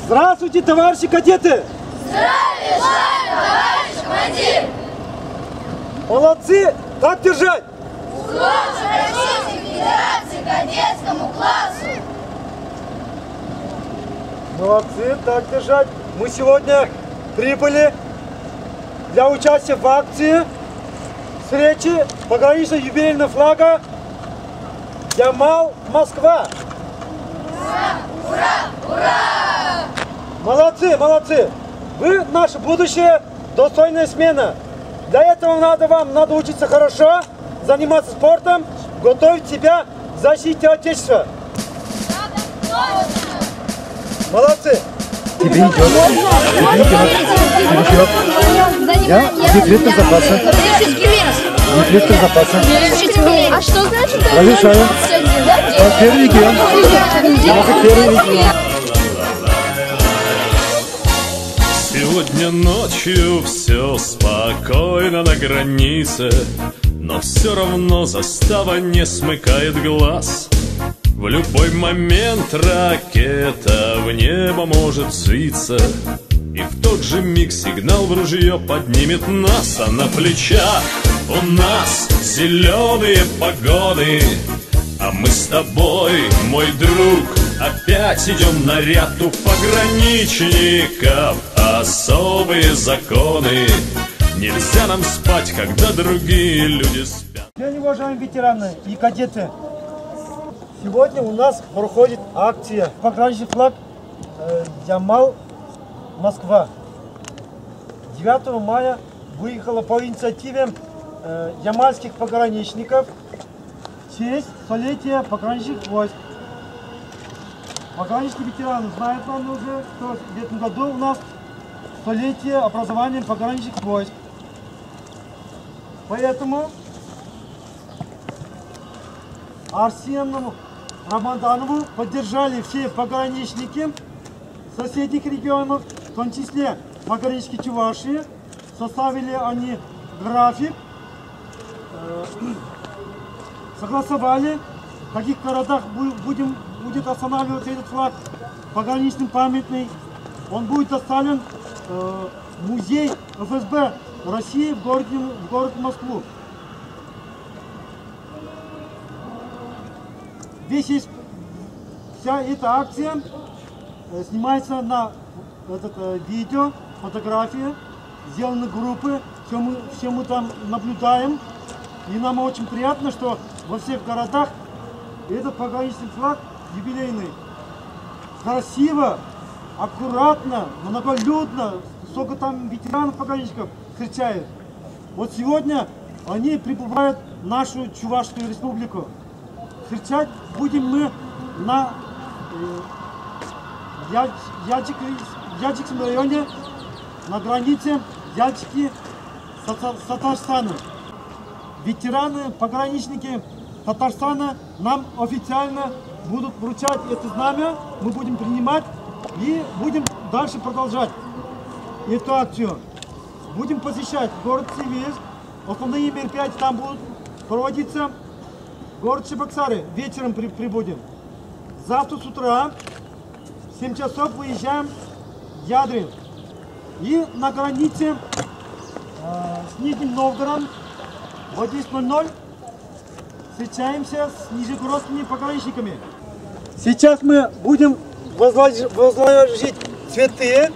Здравствуйте, товарищи кадеты! Здравия желаем, товарищ командир! Молодцы! Так держать! Служу Российской Федерации кадетскому классу! Молодцы, так держать! Мы сегодня прибыли для участия в акции встречи пограничного юбилейного флага Ямал, Москва! Ура! Ура! Ура! Молодцы, молодцы! Вы наше будущее, достойная смена. Для этого надо учиться хорошо, заниматься спортом, готовить себя к защите Отечества. Молодцы! Тебе идет. Дефлектор запаса. Дефлектор запаса. А что значит? Разрешаю. Первый регион. Первый регион. Сегодня ночью все спокойно на границе, но все равно застава не смыкает глаз. В любой момент ракета в небо может взвиться, и в тот же миг сигнал в ружье поднимет нас. А на плечах у нас зеленые погоны, а мы с тобой, мой друг, опять идем на ряд у пограничников. Особые законы. Нельзя нам спать, когда другие люди спят. День, уважаемые ветераны и кадеты! Сегодня у нас проходит акция «Пограничный флаг Ямал, Москва». 9 мая выехала по инициативе ямальских пограничников в честь столетия пограничных войск. Пограничные ветераны знают нам уже, что в этом году у нас столетие образования пограничных войск. Поэтому Арсенову Рамаданову поддержали все пограничники соседних регионов, в том числе пограничники Чувашии. Составили они график, согласовали, в каких городах будет останавливаться этот флаг пограничный памятный. Он будет доставлен в музей ФСБ России в город Москву. Вся эта акция снимается на видео, фотографии, сделаны группы, все мы там наблюдаем. И нам очень приятно, что во всех городах этот пограничный флаг юбилейный. Красиво, аккуратно, многолюдно, сколько там ветеранов пограничников встречают. Вот сегодня они прибывают в нашу Чувашскую республику. Встречать будем мы на Ячикском районе, на границе Ячики с Татарстаном. Ветераны, пограничники Татарстана нам официально будут вручать это знамя, мы будем принимать и будем дальше продолжать эту акцию. Будем посещать город Цивильск, основные мероприятия там будут проводиться. Город Чебоксары вечером прибудем. Завтра с утра в 7 часов выезжаем в Ядрин. И на границе с Нижним Новгородом в 11:00 встречаемся с нижегородскими пограничниками. Сейчас мы будем возложить цветы.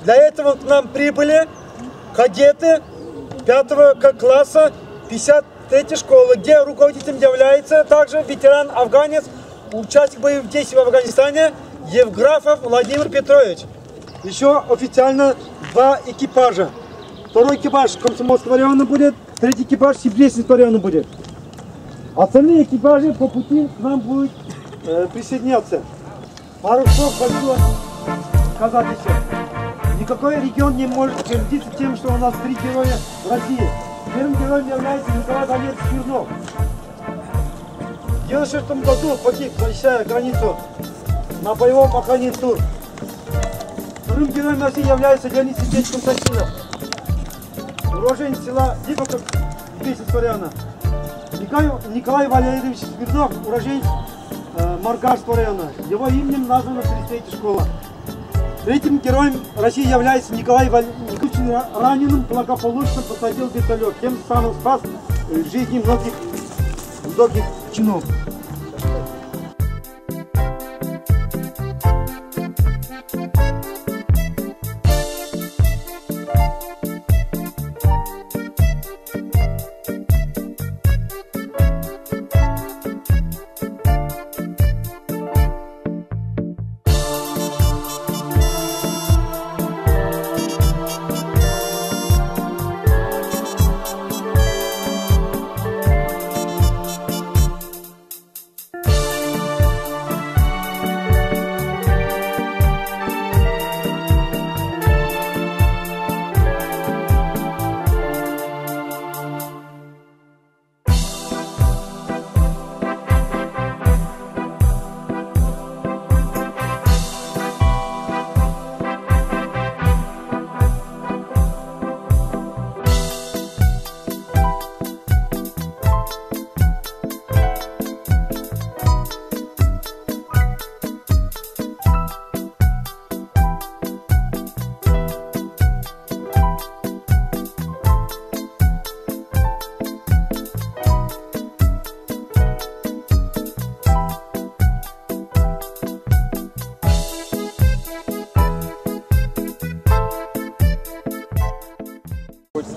Для этого к нам прибыли кадеты 5 класса 53-й школы, где руководителем является также ветеран-афганец, участник боевых действий в Афганистане Евграфов Владимир Петрович. Еще официально 2 экипажа. 2-й экипаж Комсомольского района будет, 3-й экипаж Сибирского района будет. Остальные экипажи по пути к нам будут присоединяться. Пару слов хочу сказать еще. Никакой регион не может гордиться тем, что у нас 3 героя в России. Первым героем является Николай Валерьевич Смирнов. В 1996 году погиб, защищая границу на боевом охране ТУР. Вторым героем России является Леонид Сергеевич Константинов, уроженец села Липовка Бесинского района. Николай Валерьевич Смирнов, уроженец Маргарского района. Его именем названа 33-я школа. Третьим героем России является Николай Николаевич, раненым благополучно посадил вертолет, тем самым спас жизни многих чинов.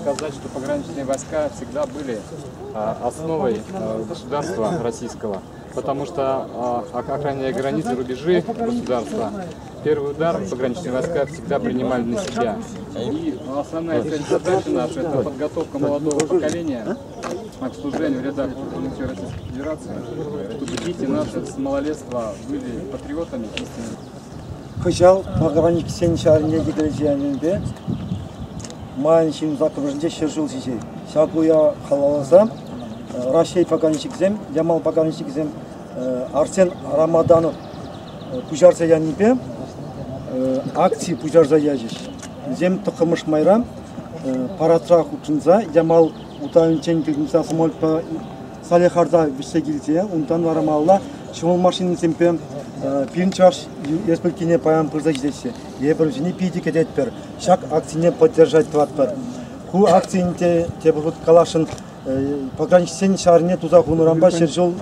Сказать, что пограничные войска всегда были основой государства российского, потому что, охраняя границы, рубежи государства, первый удар пограничные войска всегда принимали на себя. И основная цель задачи наша – это подготовка молодого поколения к служению в рядах Российской Федерации, чтобы дети наши с малолетства были патриотами истинными. Хыжал пограничник сен шарыне гидрежиянинде Майншин закружінде шержул сижей. Шакуя халаласам, Рашей пограничникзем, Ямал пограничникзем, Арсен Рамаданов пужарса янипе, акции пужарса яжиш. Зем тықымыш майрам, паратра хукшынса, Ямал утайынчен кілгімса самолетпа салехарда вишсегілсе, унтан варамалла, шымыл машинын семпе, пинчаш республикине паян пырза ждесе. Ебржини пиди кедетпер. Шак акцияне поддержать тватпер. Ху акцияне тебут калашын пограничный шарыне туза хунурамба шержол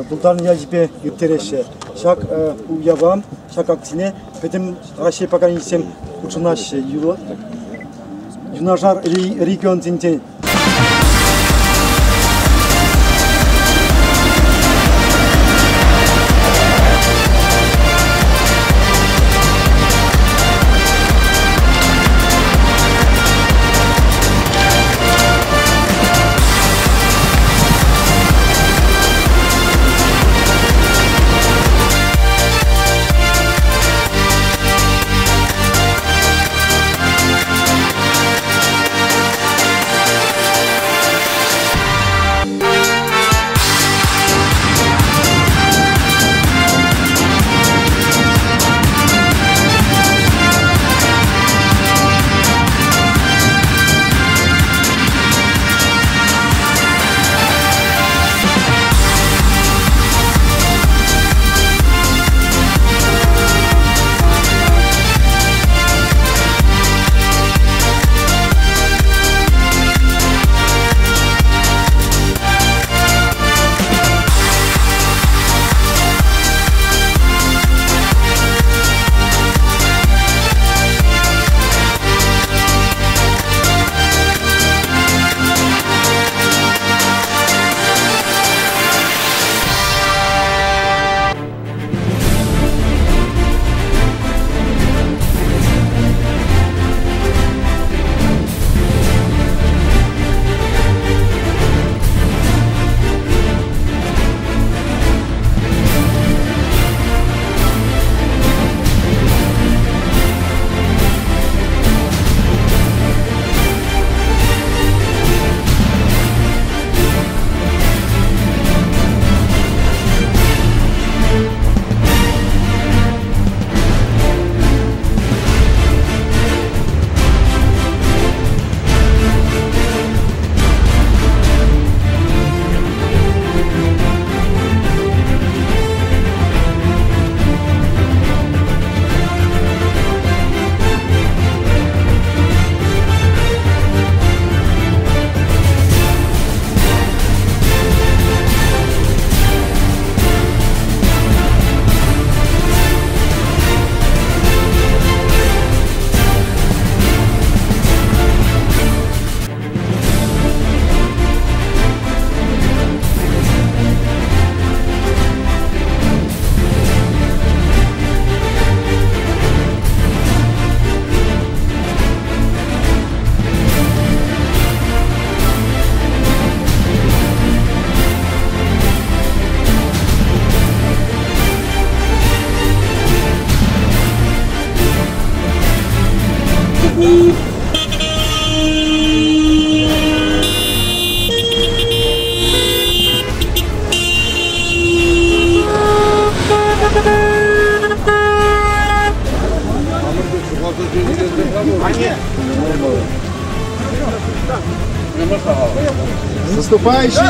дулдан яжбе юптереше. Шак уявам, шак акцияне петем Россия пограничный учунаше юнажар регион зинте. Наступающий.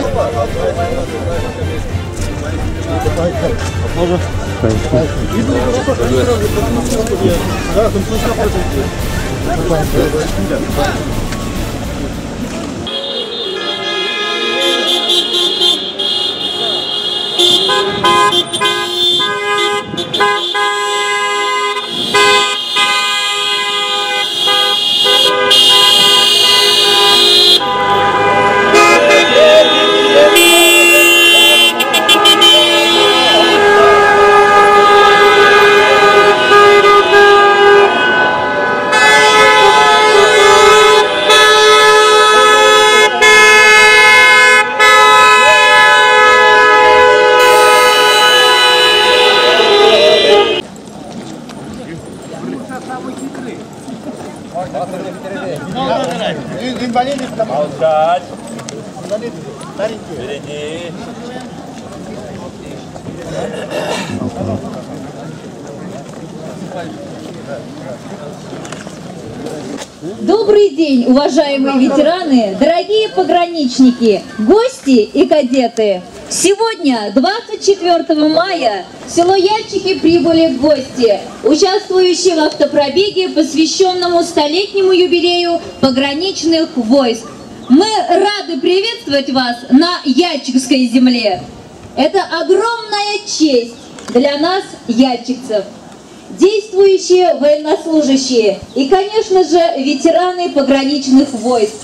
Добрый день, уважаемые ветераны, дорогие пограничники, гости и кадеты. Сегодня, 24 мая, в село Яльчики прибыли гости, участвующие в автопробеге, посвященному столетнему юбилею пограничных войск. Мы рады приветствовать вас на Яльчикской земле. Это огромная честь для нас, яльчикцев. Действующие военнослужащие и, конечно же, ветераны пограничных войск.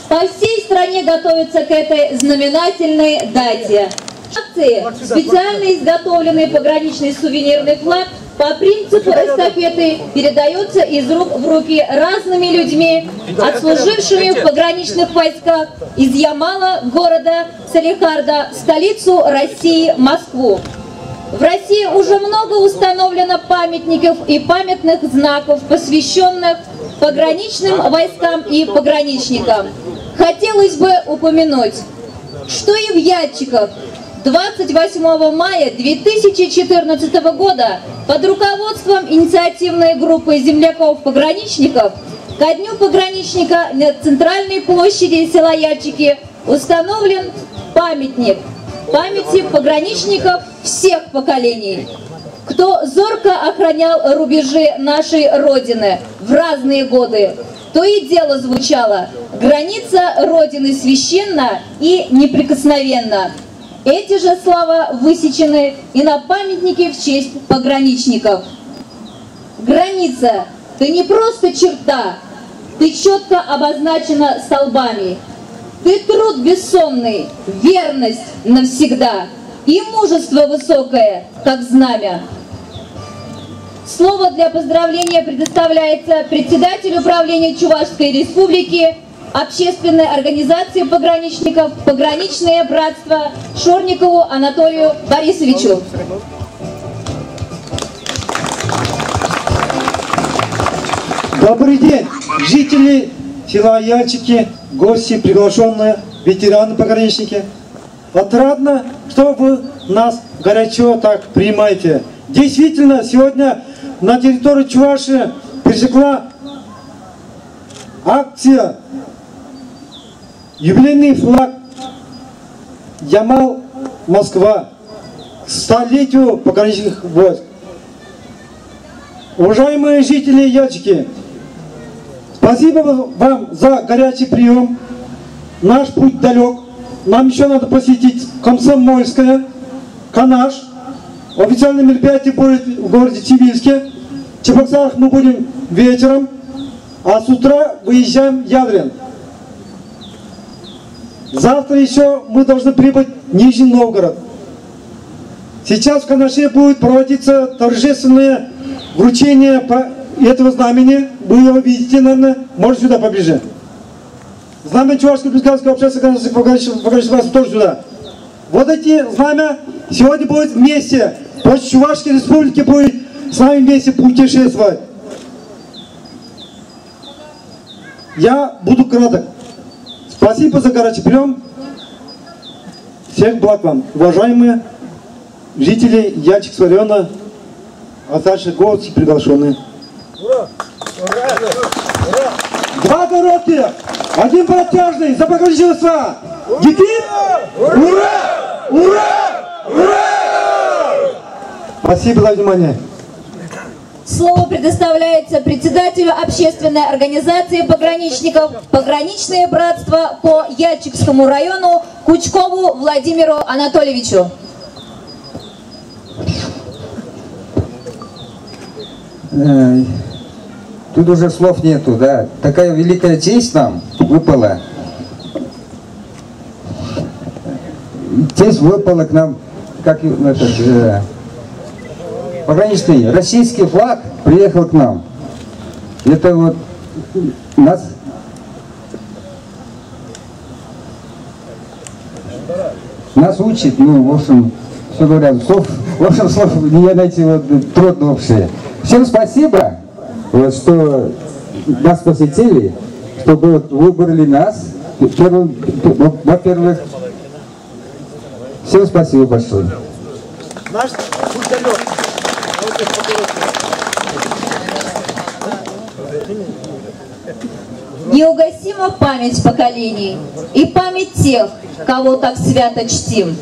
По всей стране готовятся к этой знаменательной дате. Акции специально изготовленный пограничный сувенирный флаг по принципу эстафеты передается из рук в руки разными людьми, отслужившими в пограничных войсках из Ямала, города Салехарда, столицу России, Москву. В России уже много установлено памятников и памятных знаков, посвященных пограничным войскам и пограничникам. Хотелось бы упомянуть, что и в Яльчиках 28 мая 2014 года под руководством инициативной группы земляков-пограничников ко Дню пограничника на центральной площади села Яльчики установлен памятник памяти пограничников всех поколений, кто зорко охранял рубежи нашей Родины в разные годы. То и дело звучало: граница Родины священна и неприкосновенна. Эти же слова высечены и на памятнике в честь пограничников. Граница – ты не просто черта, ты четко обозначена столбами. Ты труд бессонный, верность навсегда и мужество высокое, как знамя. Слово для поздравления предоставляется председателю управления Чувашской Республики, общественной организации пограничников «Пограничное братство» Шорникову Анатолию Борисовичу. Добрый день, жители села Яльчики, гости, приглашенные, ветераны пограничники. Отрадно, что вы нас горячо так принимаете. Действительно, сегодня на территории Чувашии пересекла акция «Юбилейный флаг Ямал, Москва» к столетию пограничных войск. Уважаемые жители Яльчики, спасибо вам за горячий прием. Наш путь далек. Нам еще надо посетить Комсомольское, Канаш. Официальное мероприятие будет в городе Цивильске. В Чебоксарах мы будем вечером, а с утра выезжаем в Ядрин. Завтра еще мы должны прибыть в Нижний Новгород. Сейчас в Канаше будет проводиться торжественное вручение этого знамени. Вы его видите, наверное. Может, сюда поближе. Знамя Чувашской республиканской общественной пограничной тоже сюда. Вот эти знамя сегодня будут вместе. Почта Чувашской республики будет с нами вместе путешествовать. Я буду краток. Спасибо за горячий прием. Всех благ вам, уважаемые жители Яльчикского района, а также гости приглашенные. Ура! Два коротких, один протяжный за пограничество. Дикий! Ура! Ура! Ура! Спасибо за внимание. Слово предоставляется председателю общественной организации пограничников «Пограничное братство» по Ячикскому району Кучкову Владимиру Анатольевичу. Тут уже слов нету, да. Такая великая честь нам выпала. Честь выпала к нам, как этот, пограничный российский флаг приехал к нам. Это вот нас учит, ну, в общем, что говорят, слов не найти вот, трудно вообще. Всем спасибо, вот, что нас посетили, чтобы вот, выбрали нас. Во-первых, всем спасибо большое. Наш путалет. Неугасима память поколений и память тех, кого так свято чтим.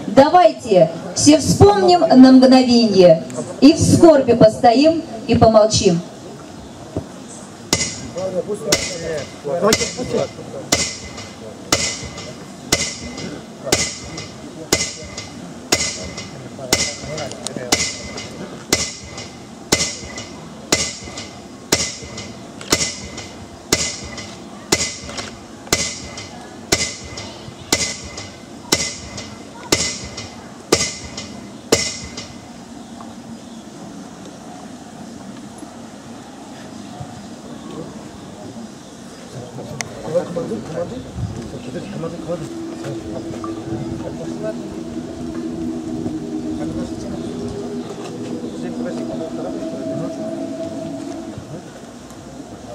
Давайте все вспомним на мгновенье и в скорби постоим и помолчим.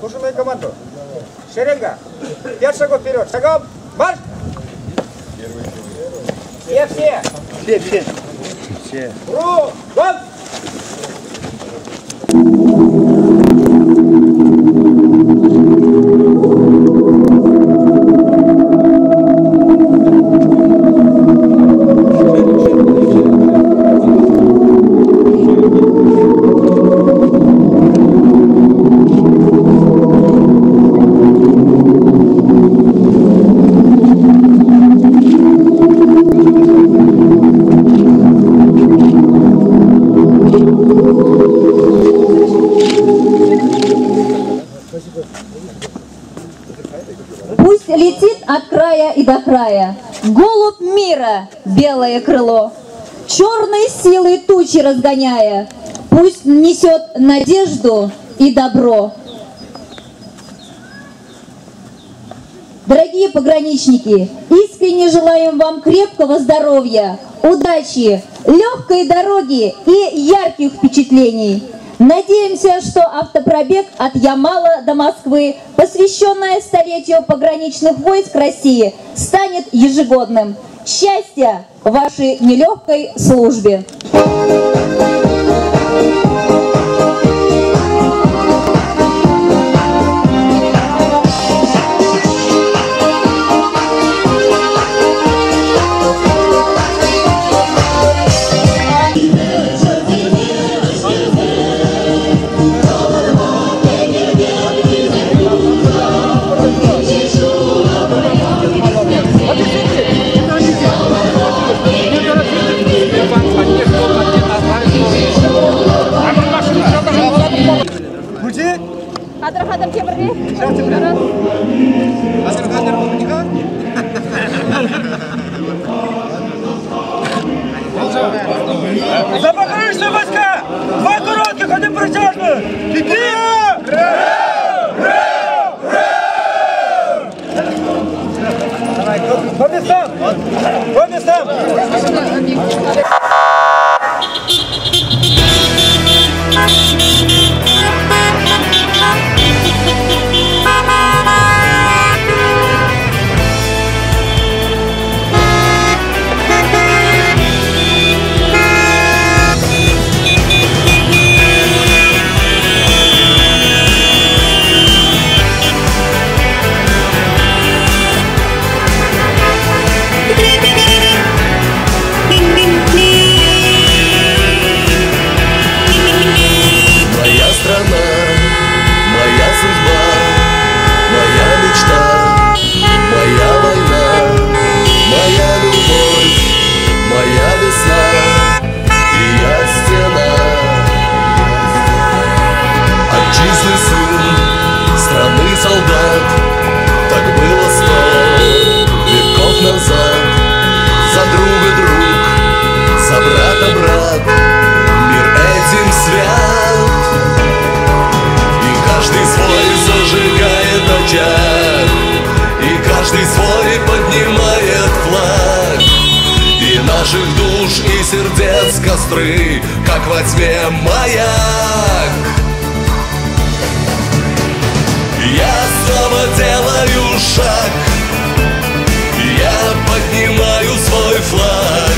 Слушай мою команду. Шеренга. 5 шагов вперед. Шагом. Марш! Все. Кругом! Пусть летит от края и до края голубь мира, белое крыло, черной силой тучи разгоняя, пусть несет надежду и добро. Дорогие пограничники, искренне желаем вам крепкого здоровья, удачи, легкой дороги и ярких впечатлений. Надеемся, что автопробег от Ямала до Москвы, посвященная столетию пограничных войск России, станет ежегодным. Счастья вашей нелегкой службе! Хадыр темірге. За пограничные войска! Два коротких, один протяжный! Давай, по местам! По местам! сердец костры, как во тьме маяк. Я снова делаю шаг, я поднимаю свой флаг.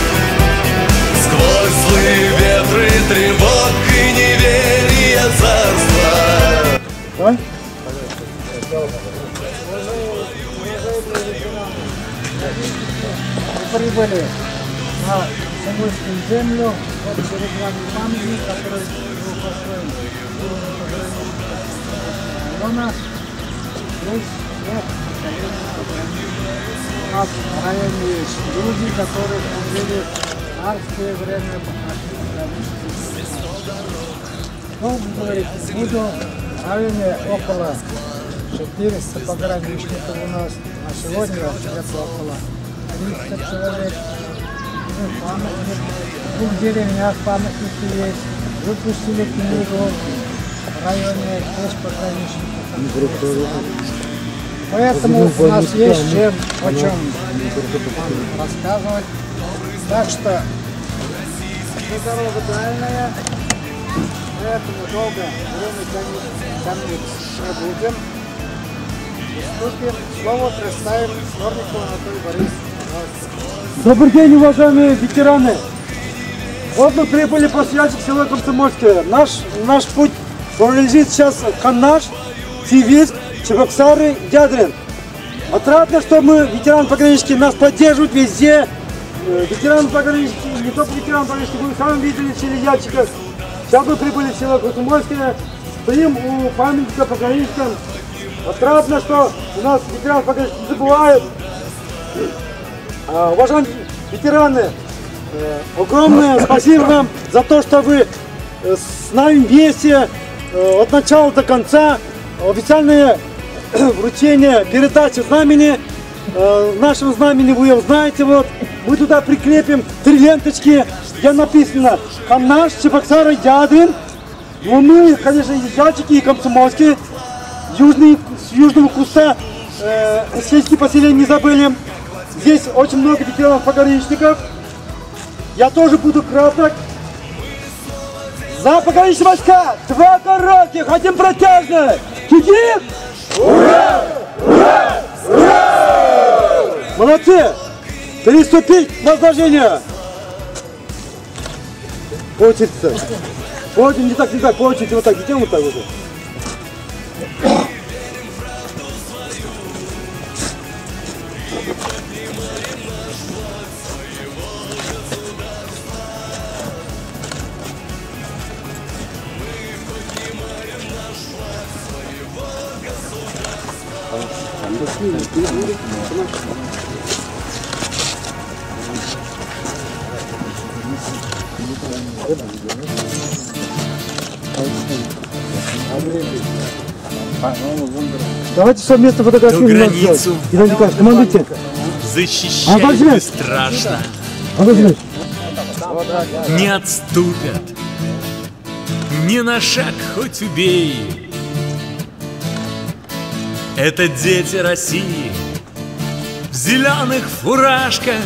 Сквозь злые ветры тревог и неверия царства. Давай. Мы прибыли на Самойскую землю. Вот перед вами памятник, который был построен у нас. Здесь нет у нас в районе есть люди, которые жили в царское время. Ну, говорит, буду в районе около 400 пограничников у нас. А сегодня это около 300 человек. Памятник. В двух деревнях памятники есть. Выпустили книгу в районе 6 пограничников. Поэтому у нас есть чем, о чем вам рассказывать. Так что дорога дальняя, поэтому долго время тянуть не будем. Приступим. Слово представим Сорникову Анатолию Борисовичу. Добрый день, уважаемые ветераны! Вот мы прибыли по связи в село Комсомольское. Наш путь лежит сейчас Канаш, Цивильск, Чебоксары, Ядрин. Отрадно, что мы, ветераны-пограничники, нас поддерживают везде. Ветераны-пограничники, не только ветераны-пограничники, вы сами видели в селе Ячиков. Сейчас мы прибыли в село Комсомольское, стоим у памятника пограничникам. Отрадно, что у нас ветераны-пограничники не забывают. Уважаемые ветераны, огромное спасибо вам за то, что вы с нами вместе от начала до конца. Официальное вручение передачи знамени. В нашем знамени вы его знаете. Вот. Мы туда прикрепим 3 ленточки, где написано Канаш, Чебоксары, Ядрин. Но мы, конечно, Ячики и Комсомольские, с южного куста сельские поселения не забыли. Здесь очень много ветеранов-пограничников. Я тоже буду краток. За пограничные войска! 2 коротких, 1 протяжный! Кикик! Ура! Ура! Ура! Молодцы! Приступить к возложению! По очереди. По очереди, не так, по очереди, вот так, идем вот так вот. Давайте совместно фотографируем. Границу Иван Николаевич, командуйте. Защищать бесстрашно. Не отступят. Ни на шаг хоть убей. Это дети России в зеленых фуражках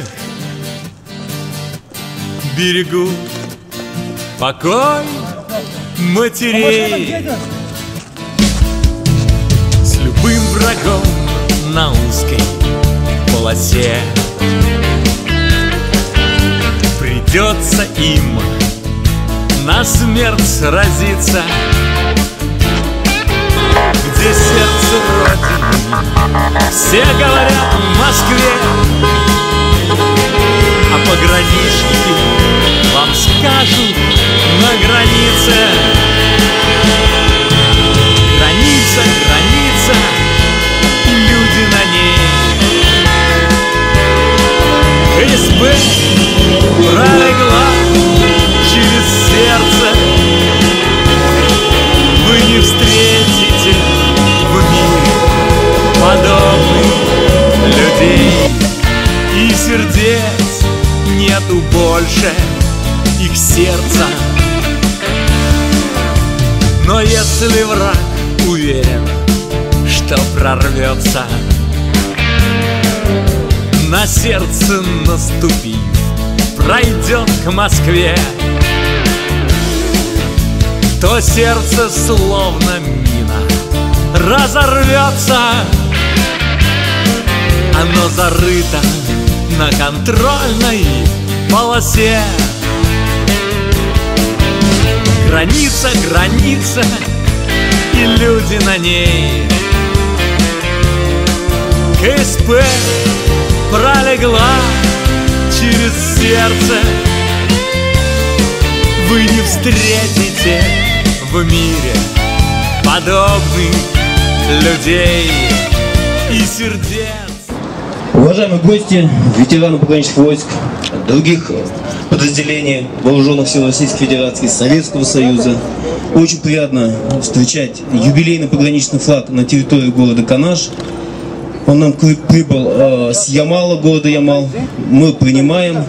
берегут покой матерей. С любым врагом на узкой полосе придется им на смерть сразиться. Где сердце Родины, все говорят в Москве, а пограничники вам скажут на границе. Граница, граница, и люди на ней. КСБ пролегла через сердце. Вы не встретите в мире подобных людей. И сердец нету больше их сердца. Но если враг уверен, что прорвется, на сердце наступив, пройдет к Москве, то сердце словно мина разорвется. Оно зарыто на контрольной полосе. Граница, граница, и люди на ней. КСП пролегла через сердце. Вы не встретите в мире подобных людей и сердец. Уважаемые гости, ветераны пограничных войск, других подразделений вооруженных сил Российской Федерации, Советского Союза, очень приятно встречать юбилейный пограничный флаг на территории города Канаш. Он нам прибыл с Ямала, города Ямал. Мы принимаем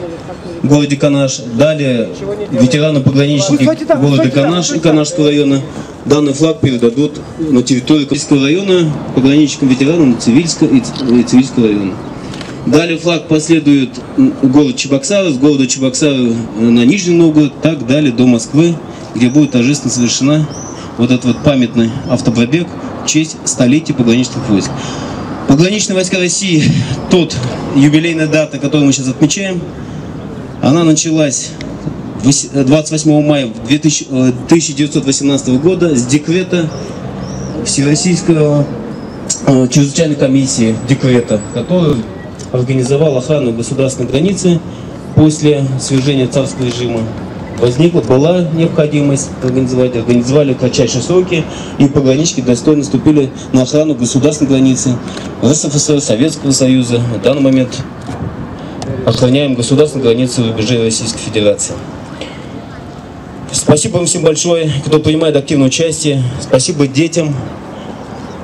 в городе Канаш. Далее ветераны-пограничники города Канаш и Канашского района данный флаг передадут на территорию Цивильского района пограничникам-ветеранам Цивильского и Цивильского района. Далее флаг последует в город Чебоксары, с города Чебоксары на Нижний Новгород, так далее до Москвы, где будет торжественно совершена вот этот вот памятный автопробег в честь столетия пограничных войск. Пограничные войска России, тот юбилейная дата, которую мы сейчас отмечаем, она началась 28 мая 1918 года с декрета Всероссийского чрезвычайной комиссии, декрета, который организовал охрану государственной границы после свержения царского режима. Была необходимость организовали в кратчайшие сроки, и пограничники достойно вступили на охрану государственной границы РСФСР, Советского Союза. В данный момент охраняем государственные границы рубежей Российской Федерации. Спасибо вам всем большое, кто принимает активное участие. Спасибо детям,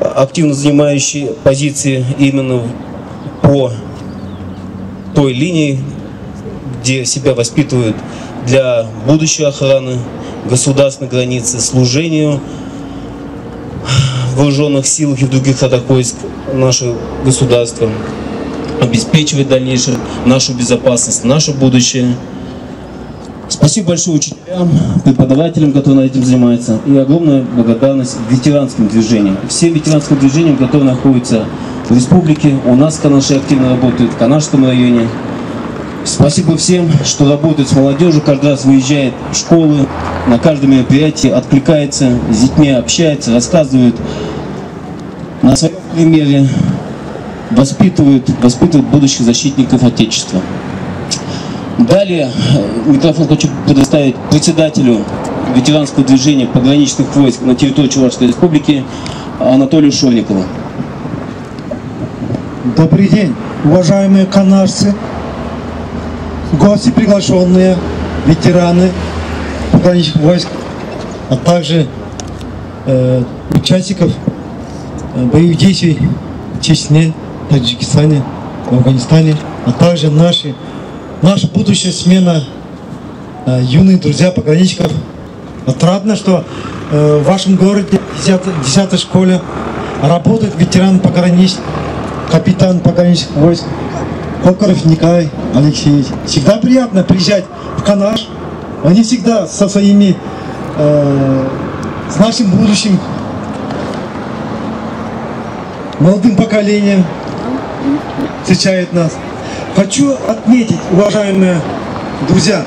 активно занимающие позиции именно по той линии, где себя воспитывают для будущей охраны государственной границы, служению в вооруженных силах и в других родах войск нашего государства, обеспечивать дальнейшую нашу безопасность, наше будущее. Спасибо большое учителям, преподавателям, которые этим занимаются, и огромная благодарность ветеранским движениям, всем ветеранским движениям, которые находятся в республике. У нас в Канаше активно работают, в Канашском районе. Спасибо всем, что работают с молодежью, каждый раз выезжает в школы, на каждом мероприятии откликается, с детьми общается, рассказывает на своем примере, воспитывает будущих защитников Отечества. Далее микрофон хочу предоставить председателю ветеранского движения пограничных войск на территории Чувашской республики Анатолию Шольникову. Добрый день, уважаемые канашцы, гости приглашенные, ветераны пограничных войск, а также участников боевых действий в Чечне, Таджикистане, в Афганистане, а также наша будущая смена юных друзья пограничников. Отрадно, что в вашем городе, в 10-й школе, работает ветеран-пограничник, капитан пограничных войск Кокоров Николай Алексеевич. Всегда приятно приезжать в Канаш. Они всегда со своими, с нашим будущим молодым поколением встречают нас. Хочу отметить, уважаемые друзья,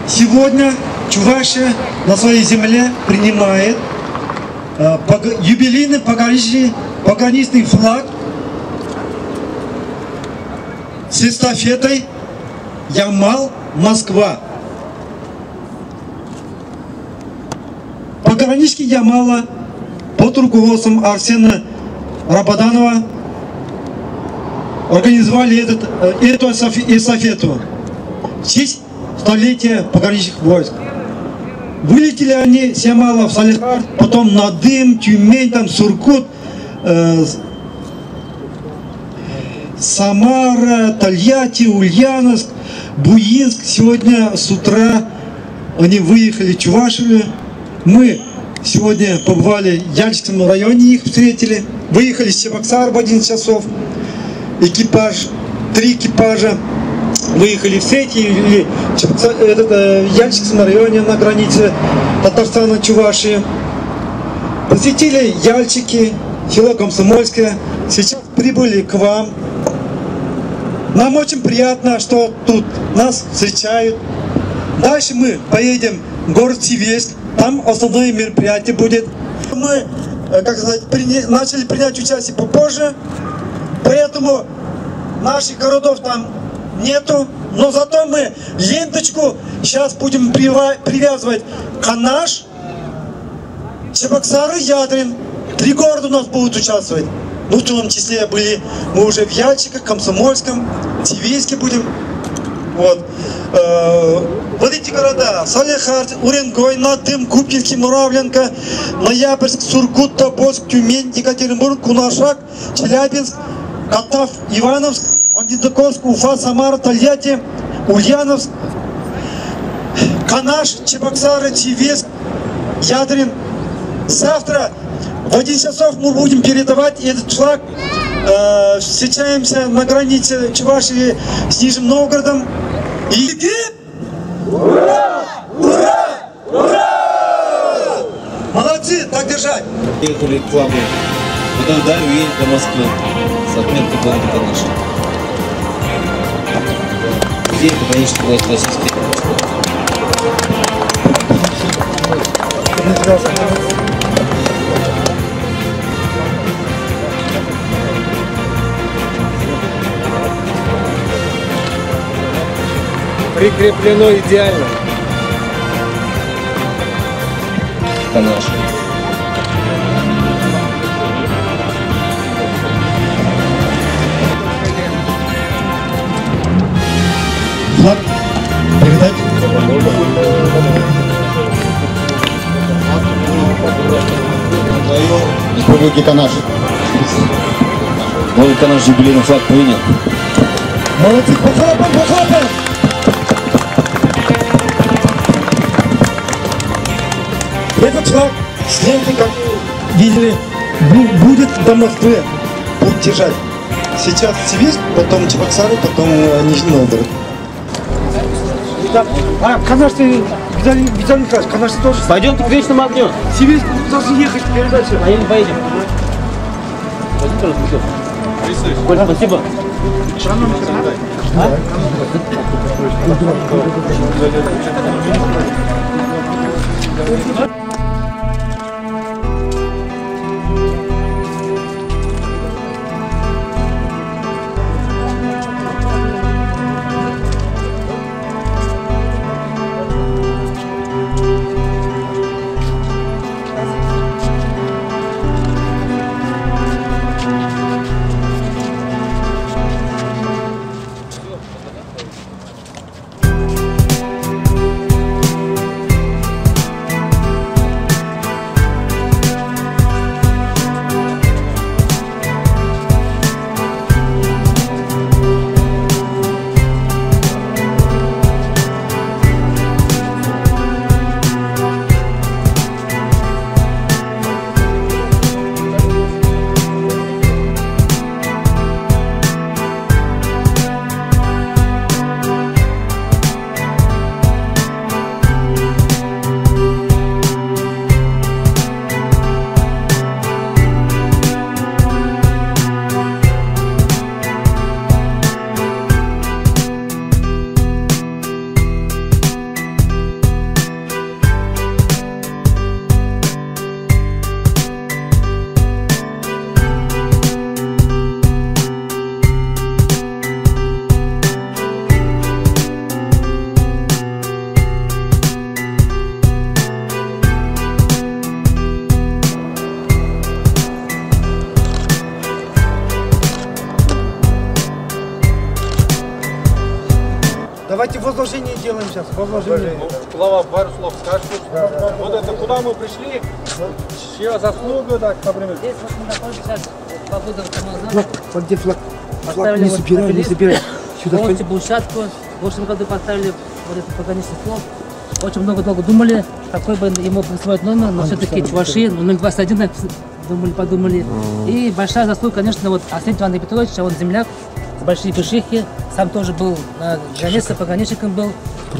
сегодня Чувашия на своей земле принимает юбилейный пограничный флаг с эстафетой Ямал-Москва. Пограничники Ямала под руководством Арсена Рабаданова организовали эту эстафету в честь столетия пограничных войск. Вылетели они с Ямала в Салихард, потом Надым, Тюмень, там Сургут, Самара, Тольятти, Ульяновск, Буинск. Сегодня с утра они выехали в Чувашию. Мы сегодня побывали в Яльском районе, их встретили. Выехали с Чебоксар в 11 часов. Экипаж, 3 экипажа выехали в Сети или в Яльчикском районе на границе Татарстана, Чувашии. Посетили Яльчики, село Комсомольское. Сейчас прибыли к вам. Нам очень приятно, что тут нас встречают. Дальше мы поедем в город Цивильск. Там основное мероприятие будет. Мы, как сказать, начали принять участие попозже. Поэтому наших городов там нету. Но зато мы ленточку сейчас будем привязывать Канаш, Чебоксары, Ядрин. 3 города у нас будут участвовать. Ну, в том числе были мы уже в Яльчиках, Комсомольском, Цивильске будем. Вот. Вот эти города: Салехард, Уренгой, Надым, Купинский, Муравленко, Ноябрьск, Сургут, Тобольск, Тюмень, Екатеринбург, Кунашак, Челябинск, Катав, Ивановск, Магнитогорск, Уфа, Самара, Тольятти, Ульяновск, Канаш, Чебоксары, Цивильск, Ядрин. Завтра в 11 часов мы будем передавать этот флаг. Встречаемся на границе Чувашии с Нижним Новгородом. И ура! Ура! Ура! Молодцы, так держать! Ехали к флагу. Потом далее уедем до Москвы с отметкой города Канаш. День пограничных властей Российской Федерации. Прикреплено идеально. Канаш. Флаг передать. Республики Канаш. Новый Канаш юбилейный флаг принят. Молодцы, похлопаем, похлопаем! Этот флаг с лентой, как видели, будет до Москвы. Будет держать. Сейчас Цивильск, потом Чебоксары, потом Нижний Новгород. Канаш, Виталий Николаевич, Канаш тоже. Пойдем к вечному огню. Цивильск должен ехать передачу. Поедем. Коль, спасибо. Давайте возложение делаем сейчас. Возложение. Глава, пару слов скажешь. Вот это куда мы пришли? Чья заслуга, так, например? Здесь вот мы находимся сейчас по году Рамазана. Флаг, где флаг? Поставили Не собирай, не собирай. Сюда полностью площадку. В прошлом году поставили вот этот пограничный флаг. Очень много долго думали, какой бы ему присвоить номер, но все-таки Чуваши, 021, подумали. И большая заслуга, конечно, вот Арсений Иванович Петрович, он земляк, большие пешихи, сам тоже был на границе, пограничником был.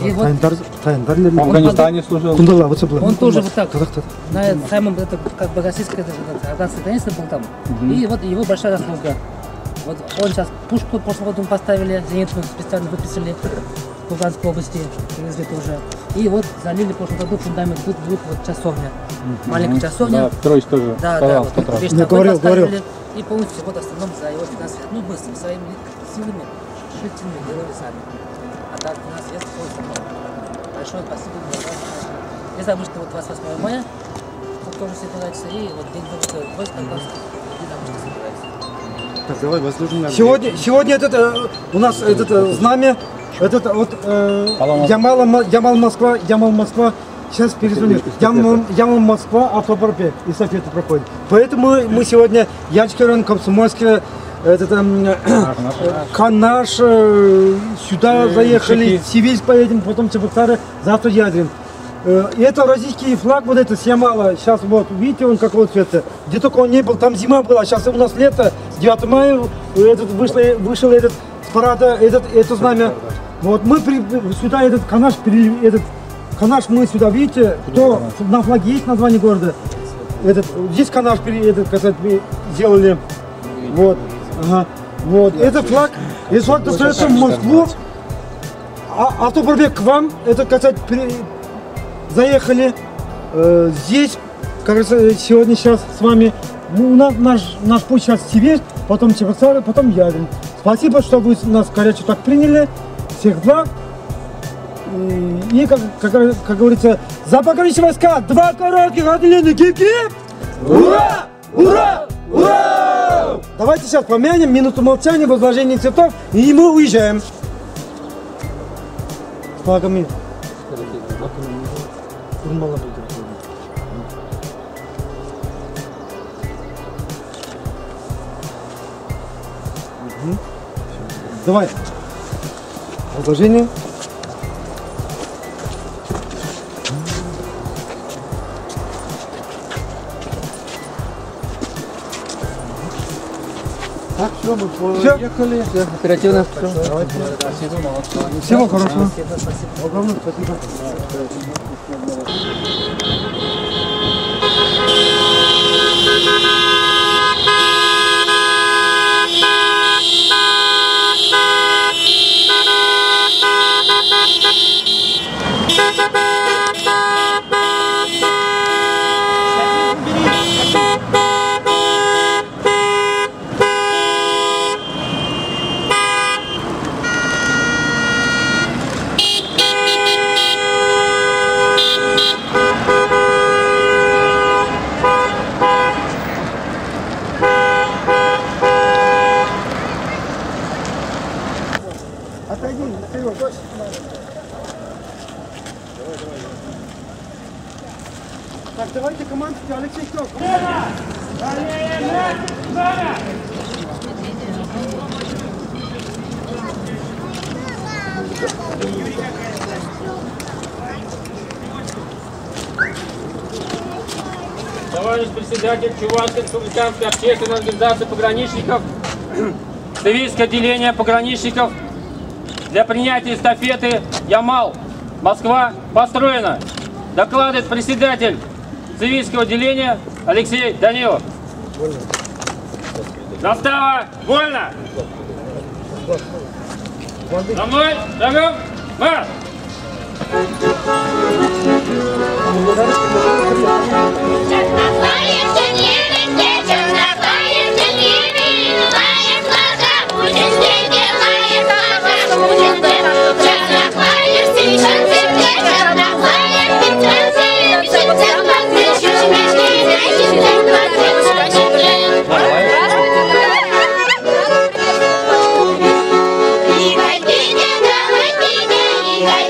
И вот в Афганистане служил. Он тоже вот так, на самом, это как бы российская афганская граница был там. И вот его большая заслуга. Вот он сейчас пушку в прошлом году поставили, зенитную специально выписали в Луганской области, привезли тоже. И вот залили в прошлом году фундамент, тут будет вот часовня, маленькая часовня. Да, Петрович тоже. Да, вот весь такой поставили. И полностью вот остальном за его финансовые, ну быстро, своими силами, решительными делали сами. А так у нас есть полностью. Большое спасибо. Не забудь, что вот 28 мая вот тоже собирается, и вот день войск афганских, и там что собирается. Так, давай возложим. Сегодня у нас знамя, Ямал Москва, сейчас перезвоню. Ямал Москва, автопропе, эстафета проходит. Поэтому мы сегодня, Ячский район, Комсомольский, Канаш, сюда заехали, Сивильск поедем, потом Чебоксары, завтра Ядрин. И это российский флаг, вот это с Ямала, сейчас вот, видите, он какого цвета. Где только он не был, там зима была, сейчас у нас лето, 9 мая, вышел этот с парада, это знамя. Вот мы сюда Канаш мы сюда, видите, кто на флаге есть название города, здесь Канаш сделали, вот, ага, вот, этот флаг достается в Москву, автопробег к вам, это, кстати, заехали здесь, как раз сегодня сейчас с вами, у нас наш путь сейчас Сибирь, потом Чебоксары, потом Ядрин. Спасибо, что вы нас горячо так приняли, всех благ. И как говорится, за пограничные войска, 2 коротких отделения, гип-гип! Ура! Ура! Ура! Давайте сейчас помянем, минуту молчания, возложение цветов, и мы уезжаем. С флагами. Давай. Возложение. Так, все, мы поехали. Все, оперативно. Всего хорошего. Огромное спасибо. Так, давайте команду, Алексей, кто? Товарищ председатель Чувашской республиканской общественной организации пограничников, Цивильское отделение пограничников для принятия эстафеты Ямал, Москва, построено. Докладывает председатель Цивильского отделения Алексей Данилов. Застава, вольно! За мной, шагом, марш! Давай,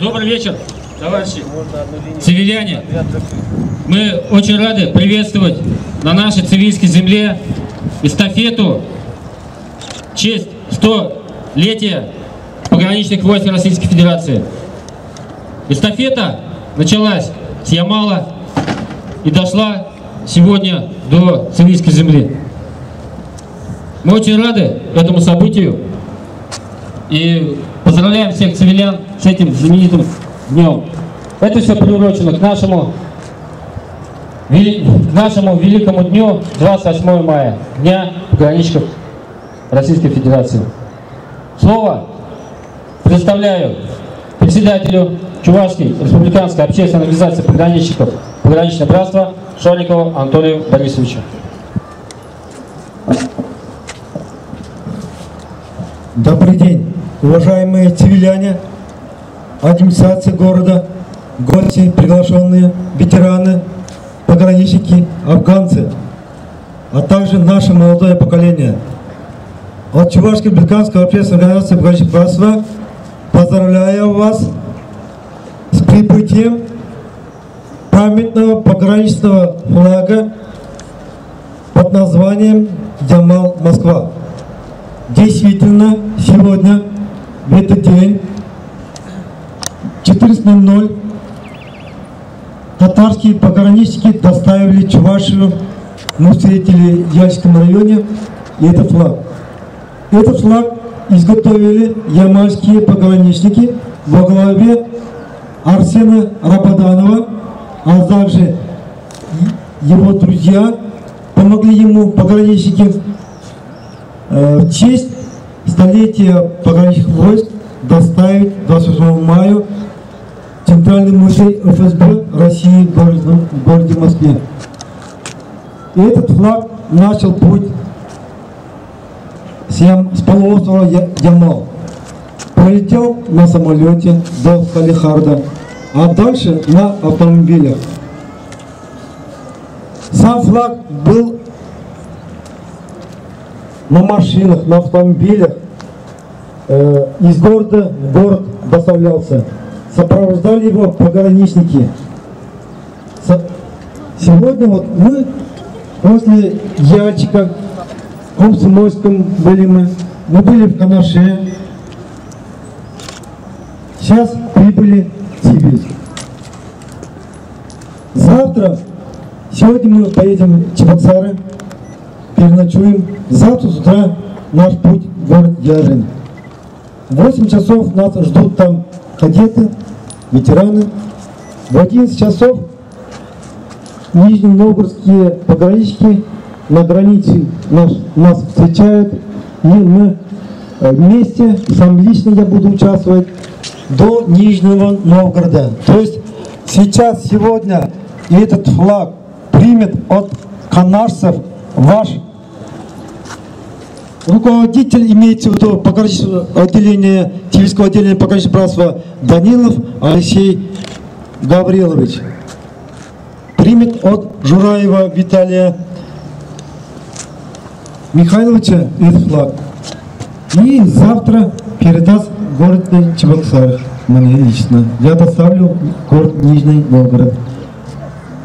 Добрый вечер, товарищи цивиляне. Мы очень рады приветствовать на нашей цивильской земле эстафету в честь 100-летия пограничных войск Российской Федерации. Эстафета началась с Ямала и дошла сегодня до цивильской земли. Мы очень рады этому событию и поздравляем всех цивилян с этим знаменитым днем. Это все приурочено к нашему великому дню 28 мая, Дня пограничников Российской Федерации. Слово предоставляю председателю Чувашской республиканской общественной организации пограничников «Пограничное братство» Шорникову Анатолию Борисовичу. Добрый день, уважаемые цивиляне, администрация города, гости, приглашенные, ветераны, пограничники, афганцы, а также наше молодое поколение. От Чувашской республиканской общественной организации «Пограничное братство» поздравляю вас с прибытием памятного пограничного флага под названием «Ямал, Москва». Действительно, сегодня, в этот день, 14:00, татарские пограничники доставили Чувашию, мы встретили в Яльском районе, и этот флаг. Этот флаг изготовили ямальские пограничники во главе Арсена Рабаданова, а также его друзья помогли ему, пограничники, в честь столетия пограничных войск доставить 28 мая в Центральный музей ФСБ России в городе Москве. И этот флаг начал путь с полуострова Ямал. Пролетел на самолете до Салихарда, а дальше на автомобилях. Сам флаг был на машинах, на автомобилях, из города в город доставлялся. Сопровождали его пограничники. Сегодня вот мы после Яльчика, в Комсомольском были мы были в Канаше. Сейчас прибыли в Сибирь. Завтра, сегодня мы поедем в Чебоксары, переночуем. Завтра с утра наш путь в город Яжин. В 8 часов нас ждут там кадеты, ветераны. В 11 часов нижненовгородские пограничники на границе нас встречают. И мы вместе, сам лично я буду участвовать, до Нижнего Новгорода. То есть сейчас, сегодня этот флаг примет от канашцев ваш руководитель, имеется в виду пограничного отделения, Тивильского отделения пограничного братства Данилов Алексей Гаврилович примет от Жураева Виталия Михайловича этот флаг и завтра передаст в город Чебоксары мне лично. Я доставлю в город Нижний Новгород.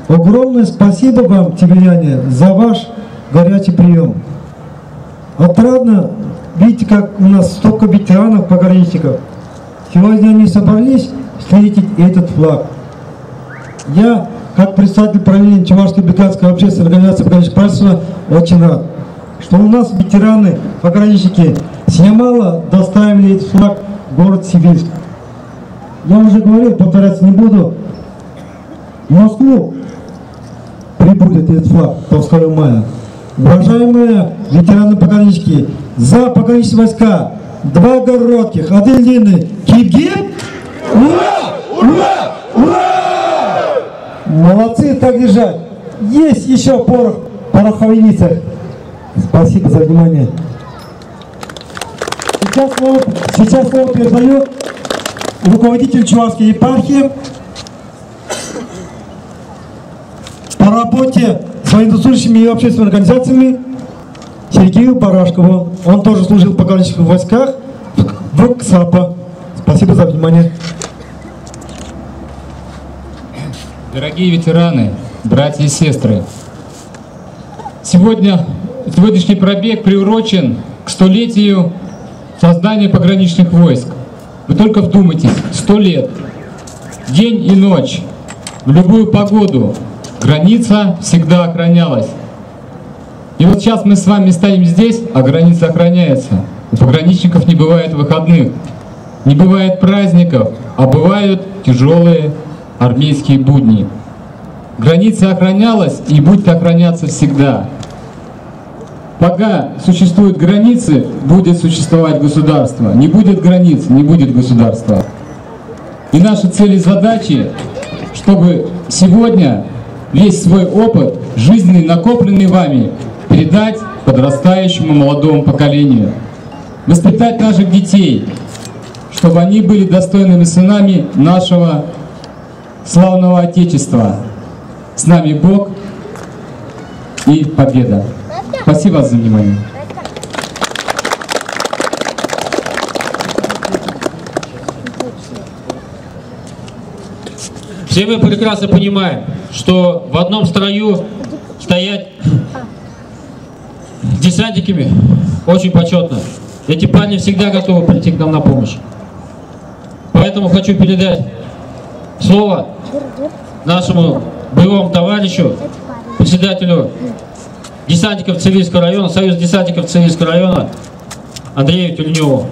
Огромное спасибо вам, тиберяне, за ваш горячий прием. Отрадно, видите, как у нас столько ветеранов, пограничников. Сегодня они собрались встретить этот флаг. Я, как представитель правления Чувашской бригадской общественной организации пограничных правительства, очень рад, что у нас ветераны, пограничники с Ямала доставили этот флаг в город Сибирск. Я уже говорил, повторяться не буду. В Москву прибудет этот флаг 2 мая. Уважаемые ветераны-пограничники, за пограничные войска 2 коротких, 1 длинный. Кип-гип! Ура! Ура! Ура! Молодцы, так держать. Есть еще порох в пороховницах. Спасибо за внимание. Сейчас слово передаю руководитель Чувашской епархии по работе с военнослужащими и общественными организациями Сергею Барашкову. Он тоже служил в пограничных войсках в КСАПа. Спасибо за внимание. Дорогие ветераны, братья и сестры, сегодняшний пробег приурочен к 100-летию создания пограничных войск. Вы только вдумайтесь, 100 лет, день и ночь, в любую погоду граница всегда охранялась. И вот сейчас мы с вами стоим здесь, а граница охраняется. У пограничников не бывает выходных, не бывает праздников, а бывают тяжелые армейские будни. Граница охранялась и будет охраняться всегда. Пока существуют границы, будет существовать государство. Не будет границ, не будет государства. И наши цели и задачи, чтобы сегодня весь свой опыт, жизненный, накопленный вами, передать подрастающему молодому поколению. Воспитать наших детей, чтобы они были достойными сынами нашего славного Отечества. С нами Бог и победа. Спасибо за внимание. Все мы прекрасно понимаем, что в одном строю стоять с десантниками очень почетно. Эти парни всегда готовы прийти к нам на помощь. Поэтому хочу передать слово нашему боевому товарищу, председателю десантников Цивильского района, Союз десантников Цивильского района Андрею Тюльневу.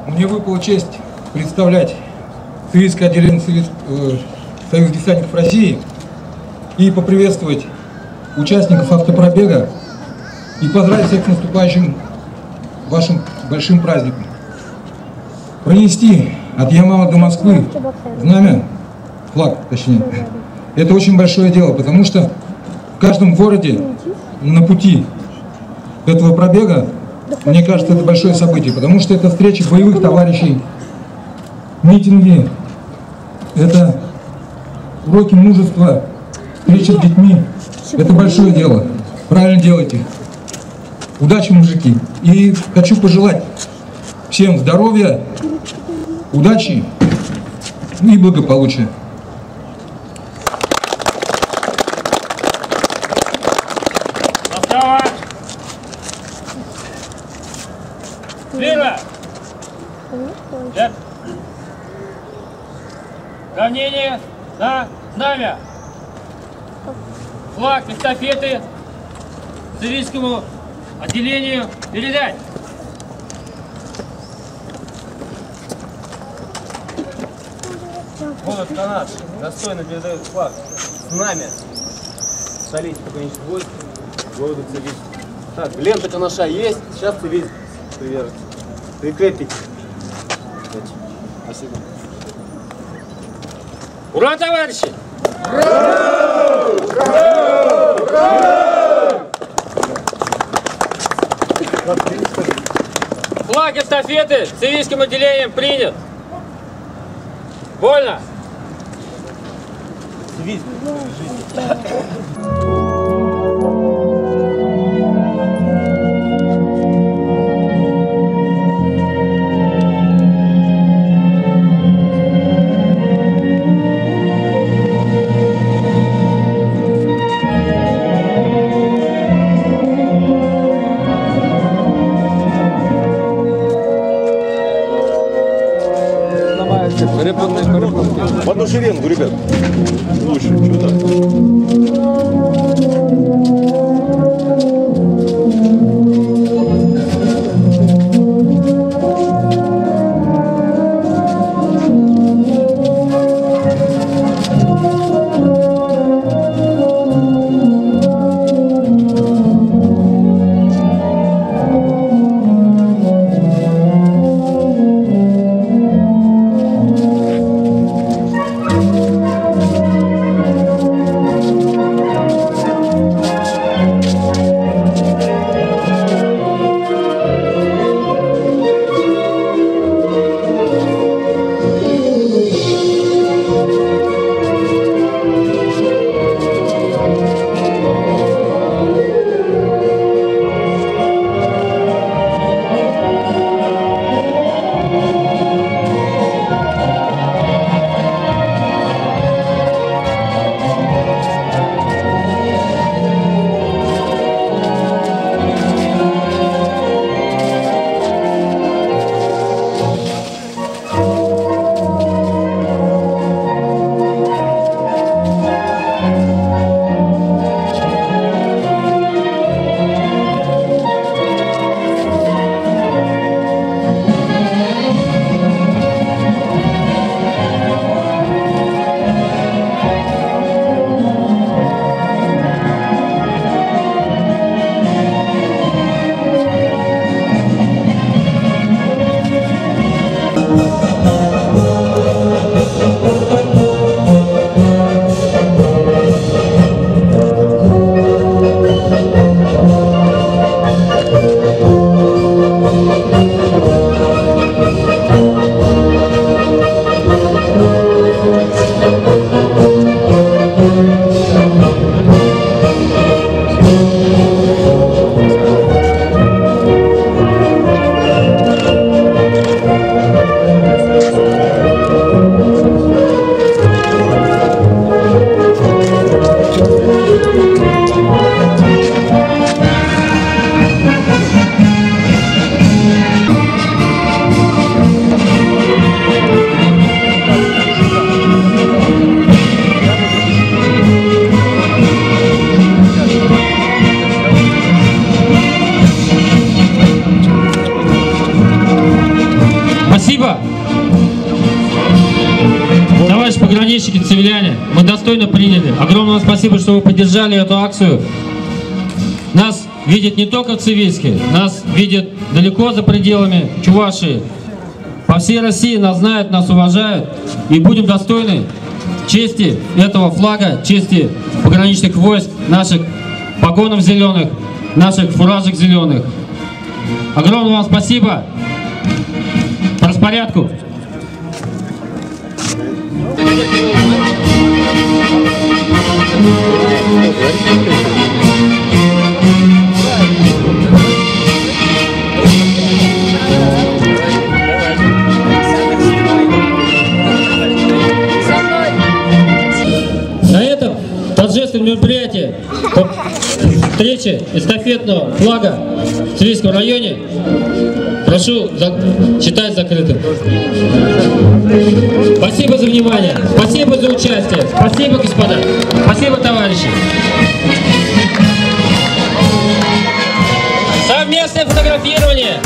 Мне выпала честь представлять Цивильское отделение Союза десантников России и поприветствовать участников автопробега и поздравить всех с наступающим вашим большим праздником. Пронести от Ямала до Москвы знамя, флаг точнее, это очень большое дело, потому что в каждом городе на пути этого пробега, мне кажется, это большое событие, потому что это встреча боевых товарищей, митинги, это уроки мужества, встреча с детьми. Это большое дело. Правильно делайте. Удачи, мужики. И хочу пожелать всем здоровья, удачи и благополучия. Время! Равнение на знамя. Флаг эстафеты Цивильскому отделению передать. Город Канаш достойно передает флаг, знамя столетия пограничных войск города Цивильск. Так, лента Канаша есть, сейчас Цивильск привяжется. Прикрепить. Спасибо. Ура, товарищи! Ура! Ура! Ура! Флаг эстафеты цивильским отделением принят. Вольно. В одну шеренгу, ребят. Лучше, сюда. Товарищи пограничники, цивиляне, мы достойно приняли. Огромное вам спасибо, что вы поддержали эту акцию. Нас видят не только в Цивильске, нас видят далеко за пределами Чувашии. По всей России нас знают, нас уважают. И будем достойны чести этого флага, чести пограничных войск, наших погонов зеленых, наших фуражек зеленых. Огромное вам спасибо. По распорядку. На этом торжественное мероприятие по встрече эстафетного флага в Цивильском районе прошу считать закрытым. Спасибо за внимание, спасибо за участие, спасибо, господа, спасибо, товарищи. Совместное фотографирование.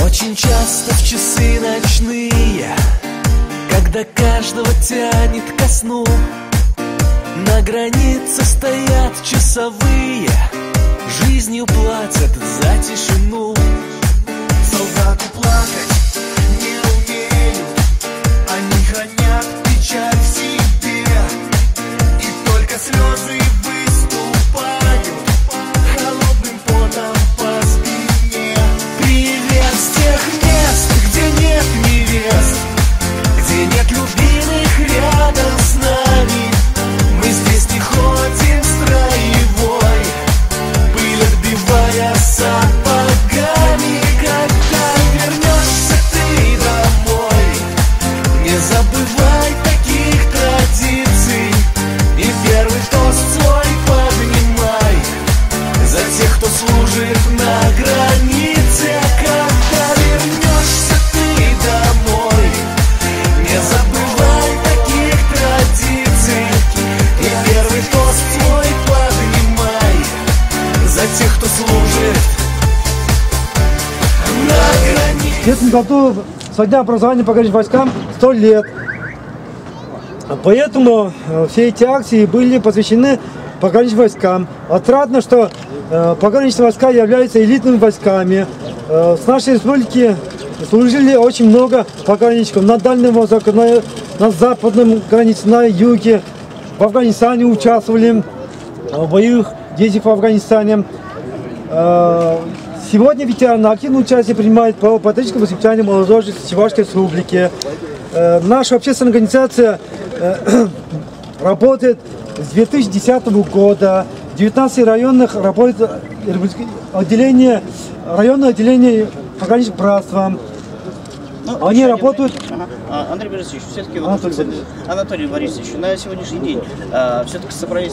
Очень часто в часы ночные, когда каждого тянет ко сну, на границе стоят часовые, жизнью платят за тишину. Солдаты плакать не умеют, они хранят печаль в себе, и только слезы выступают служит на границе. Когда вернешься ты домой, не забывай таких традиций. И первый тост свой поднимай за тех, кто служит на границе. В этом году со дня образования пограничным войскам 100 лет. Поэтому все эти акции были посвящены пограничным войскам. Отрадно, что пограничные войска являются элитными войсками. С нашей республики служили очень много пограничников на Дальнем Востоке, на западном границе, на юге. В Афганистане участвовали в боевых действиях в Афганистане. Сегодня ветераны активное участие принимают по патриотическому воспитанию молодежи Чувашской республики. Наша общественная организация работает с 2010 года. В 19 районах работает отделение, районное отделение пограничного братства. Они работают... Андрей Борисович, все-таки Анатолий Борисович, на сегодняшний день все-таки собрались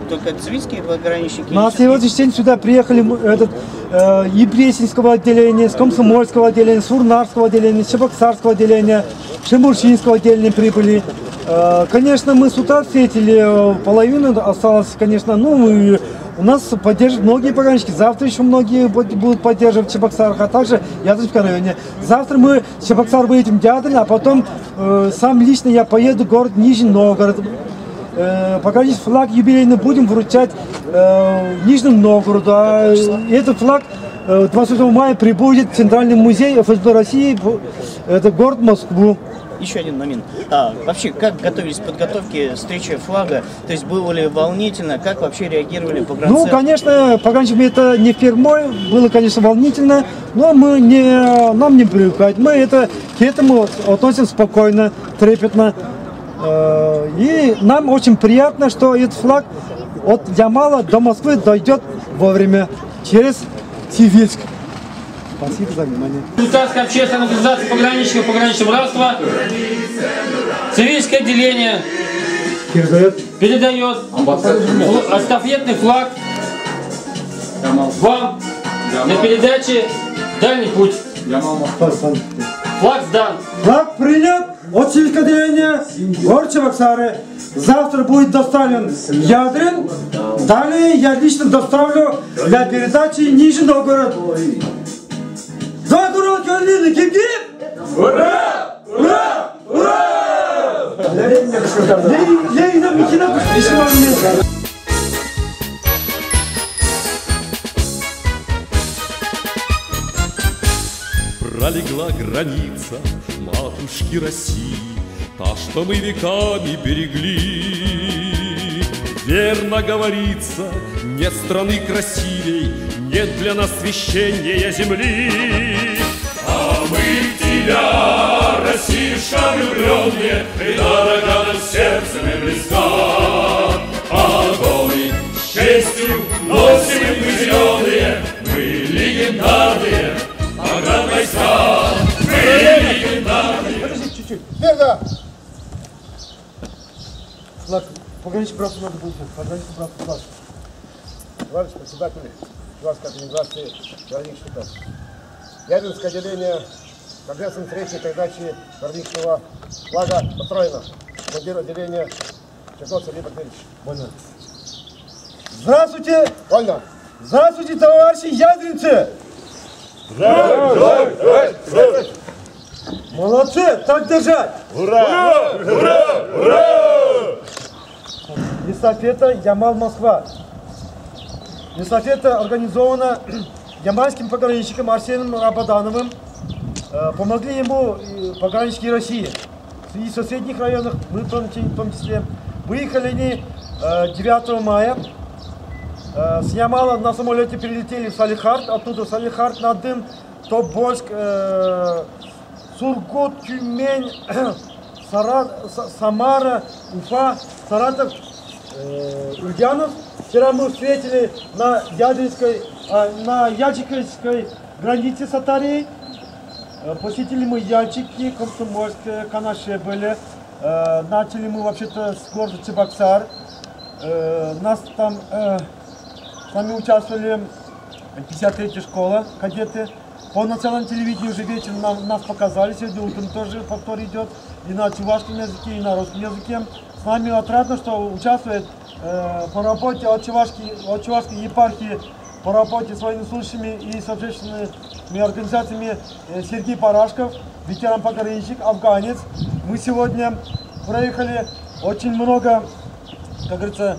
только цивильские пограничники? На сегодняшний день сюда приехали и Пресненского отделения, с Комсомольского отделения, с Урнарского отделения, с Чебоксарского отделения, Шимуршинского отделения прибыли. Конечно, мы с утра встретили, половину осталось, конечно, ну, у нас поддерживают многие пограничники. Завтра еще многие будут поддерживать в Чебоксарах, а также в Ядринском районе. Завтра мы в Чебоксар выйдем в Ядрин, а потом сам лично я поеду в город Нижний Новгород. Пограничный флаг юбилейный будем вручать Нижнему Новгороду. А этот флаг 28 мая прибудет в Центральный музей ФСБ России, это город Москву. Еще один момент. Вообще, как готовились к подготовке встречи флага? То есть было ли волнительно? Как вообще реагировали погранцы? Ну, конечно, пограничникам это не впервые, было, конечно, волнительно, но нам не привыкать. Мы к этому относимся спокойно, трепетно. И нам очень приятно, что этот флаг от Ямала до Москвы дойдет вовремя, через Цивильск. Спасибо за внимание. Государственная общественная организация пограничников пограничного братства, цивильское отделение передает эстафетный флаг вам для передачи «Дальний путь». Флаг сдан. Флаг принят от цивильского отделения город Чебоксары. Завтра будет доставлен Ядрин. Далее я лично доставлю для передачи Нижний Новгород. За город Калины, кип-кип! Ура! Ура! Ура! Пролегла граница матушки России, та, что мы веками берегли. Верно говорится, нет страны красивей, нет для нас священнее земли. А мы в тебя, Россиюшка влюбленные, ты дорога нам сердцем и близка. Огонь с честью носим мы зеленые, мы легендарные погранвойска, мы легендарные. Подожди чуть-чуть. Верно! Флаг, пограничный братство надо будет. Пограничный братство флаг. Товарищ председатель Чувашской организации пограничников. Ядринское отделение торжественной встречи передачи пограничного флага построено. Командир отделения Черков Сергей Батырович. Вольно. Здравствуйте! Вольно. Здравствуйте, товарищи ядринцы! Здравствуйте! Молодцы! Так держать! Ура! Ура! Ура! Эстафета Ямал-Москва. Эстафета организована ямальским пограничником Арсением Рабадановым. Помогли ему пограничники России. И в соседних районах, мы в том числе. Выехали они 9 мая. С Ямала на самолете перелетели в Салихард, оттуда в Салихард, Надым, Тобольск, Сургут, Тюмень, Самара, Уфа, Саратов, Ульянов. Вчера мы встретили на Ячиковской границе с Атарией. Посетили мы Ячики, Комсомольск, Канаше были. Начали мы вообще-то с города Чебоксар. Нас там с нами участвовали 53-я школа, кадеты. По национальному телевидению уже вечером нас показали, сегодня утром тоже повтор идет и на чувашском языке, и на русском языке. С нами отрадно, что участвует по работе от чувашской епархии, по работе с военнослужащими и с общественными организациями Сергей Парашков, ветеран-пограничник, афганец. Мы сегодня проехали очень много, как говорится,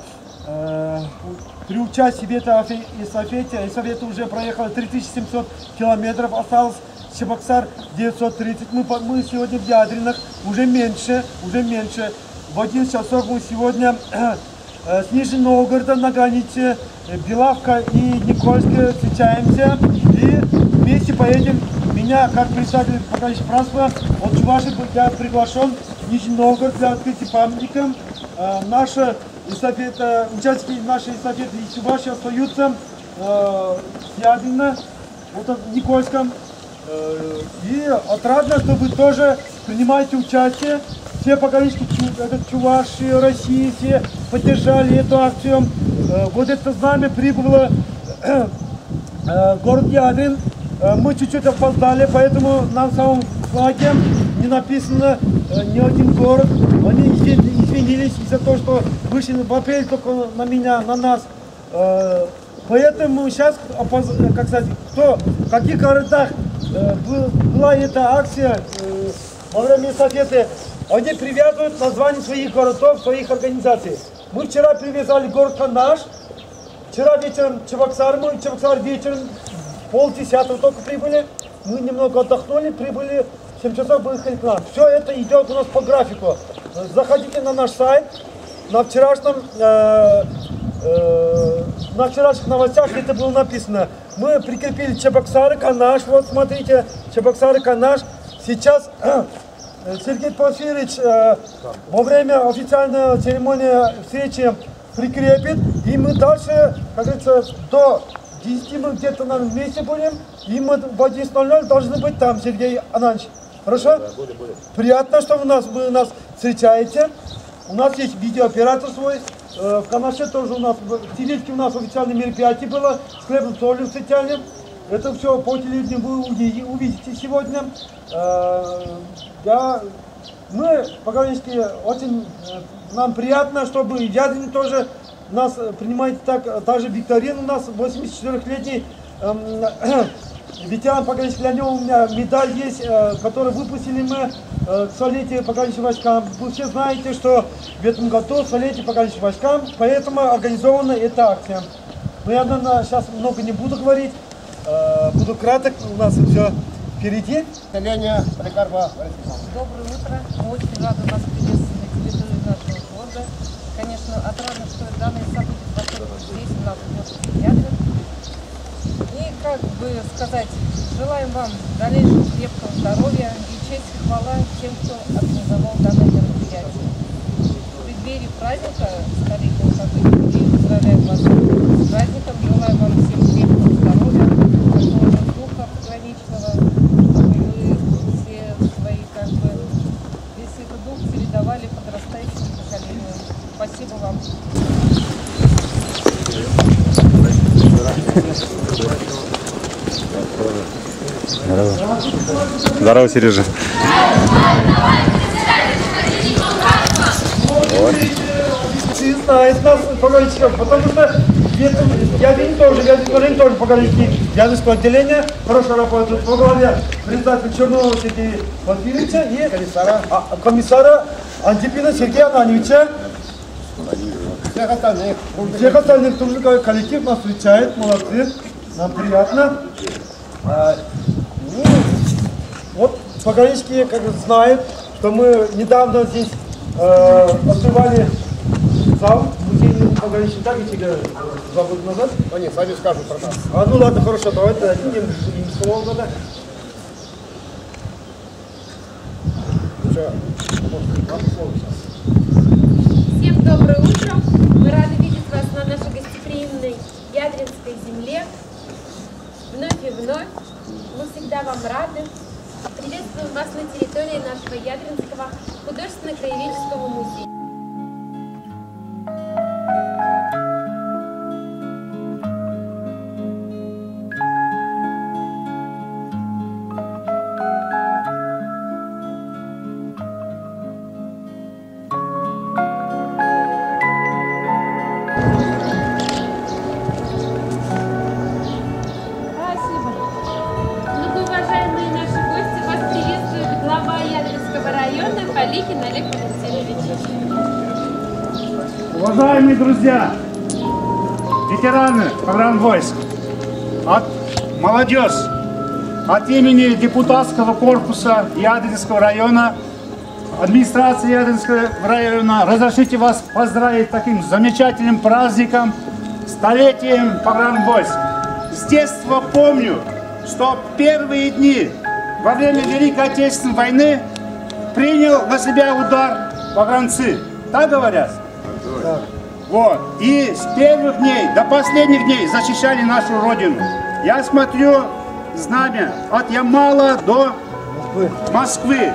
при участии в этой эстафете уже проехало 3700 километров, осталось Чебоксар 930. Мы сегодня в Ядринах уже меньше. В 11 часов мы сегодня с Нижним Новгородом на границе Белавка и Никольска встречаемся и вместе поедем. Меня, как представитель пограничного транспорта от Чувашии, я приглашен в Нижний Новгород для открытия памятника. Наша эстафета, участники нашей эстафеты из Чувашии остаются с Ядрина, вот в Никольском. И отрадно, что вы тоже принимаете участие. Все пограничники Чувашии, России, все поддержали эту акцию. Вот это знамя прибыло в город Ядрин. Мы чуть-чуть опоздали, поэтому на самом флаге не написано ни один город. Они извинились из-за того, что вышли в апреле только на нас. Поэтому сейчас, как сказать, в каких городах была эта акция во время эстафеты, они привязывают название своих городов, своих организаций. Мы вчера привязали город Канаш, вчера вечером Чебоксар, мы Чебоксар вечером 9:30 только прибыли, мы немного отдохнули, прибыли, в 7 часов выехали к нам. Все это идет у нас по графику. Заходите на наш сайт, на вчерашних новостях это было написано. Мы прикрепили Чебоксар и Канаш, вот смотрите, Чебоксар и Канаш. Сейчас Сергей Порфирьевич во время официальной церемонии встречи прикрепит, и мы дальше, как говорится, до 10 мы где-то вместе будем, и мы в 11:00 должны быть там, Сергей Ананович. Хорошо? Да, будем. Приятно, что вы нас встречаете. У нас есть видеооператор свой. В Канаше тоже у нас, в Тилицке у нас официальное мероприятие было, с хлебом солью встречали. Это все по телевидению вы увидите сегодня. Мы, пограничники, очень нам приятно, чтобы в Ядрине тоже нас принимает так, даже викторин у нас 84-летний ветеран пограничных. Для него у меня медаль есть, которую выпустили мы к столетию пограничным войскам. Вы все знаете, что в этом году столетие пограничным войскам, поэтому организована эта акция. Но я, наверное, сейчас много не буду говорить, буду краток, у нас все впереди. Доброе утро. Мы очень рады вас приветствовать на территории нашего города. Конечно, отрадно, что данные события проходят здесь, у нас в Ядрин. И, как бы сказать, желаем вам дальнейшего крепкого здоровья и честь и хвала тем, кто организовал данное мероприятие. В преддверии праздника, столетнего события, поздравляем вас с праздником, желаем вам всем крепкого здоровья, такого же духа пограничного, чтобы вы все свои, как бы, весь этот дух передавали подрастающему поколению. Спасибо вам. Здорово, Сережа. Ты знаешь нас, пограничников, потому что Ядрин тоже пограничник Ядринского отделения, хорошо работает по главе председателя Чернова Сергея Порфирьевича и комиссара Антипина Сергея Анановича. Всех остальных тоже коллектив нас встречает, молодцы, нам приятно. Вот пограничники как знают, что мы недавно здесь открывали зал музейный пограничный, так ведь 2 года назад? Нет, сами скажут про нас. Ну ладно, хорошо, давайте дадим им слово тогда. Всем доброе утро. Мы рады видеть вас на нашей гостеприимной Ядринской земле. Вновь и вновь. Мы всегда вам рады. Приветствуем вас на территории нашего Ядринского художественно-краеведческого музея. Уважаемые друзья, ветераны погранвойск, молодежь, от имени депутатского корпуса Ядринского района, администрации Ядринского района, разрешите вас поздравить таким замечательным праздником, столетием погранвойск. С детства помню, что первые дни во время Великой Отечественной войны принял на себя удар погранцы. Так говорят? Да. Вот. И с первых дней до последних дней защищали нашу Родину. Я смотрю знамя от Ямала до Москвы.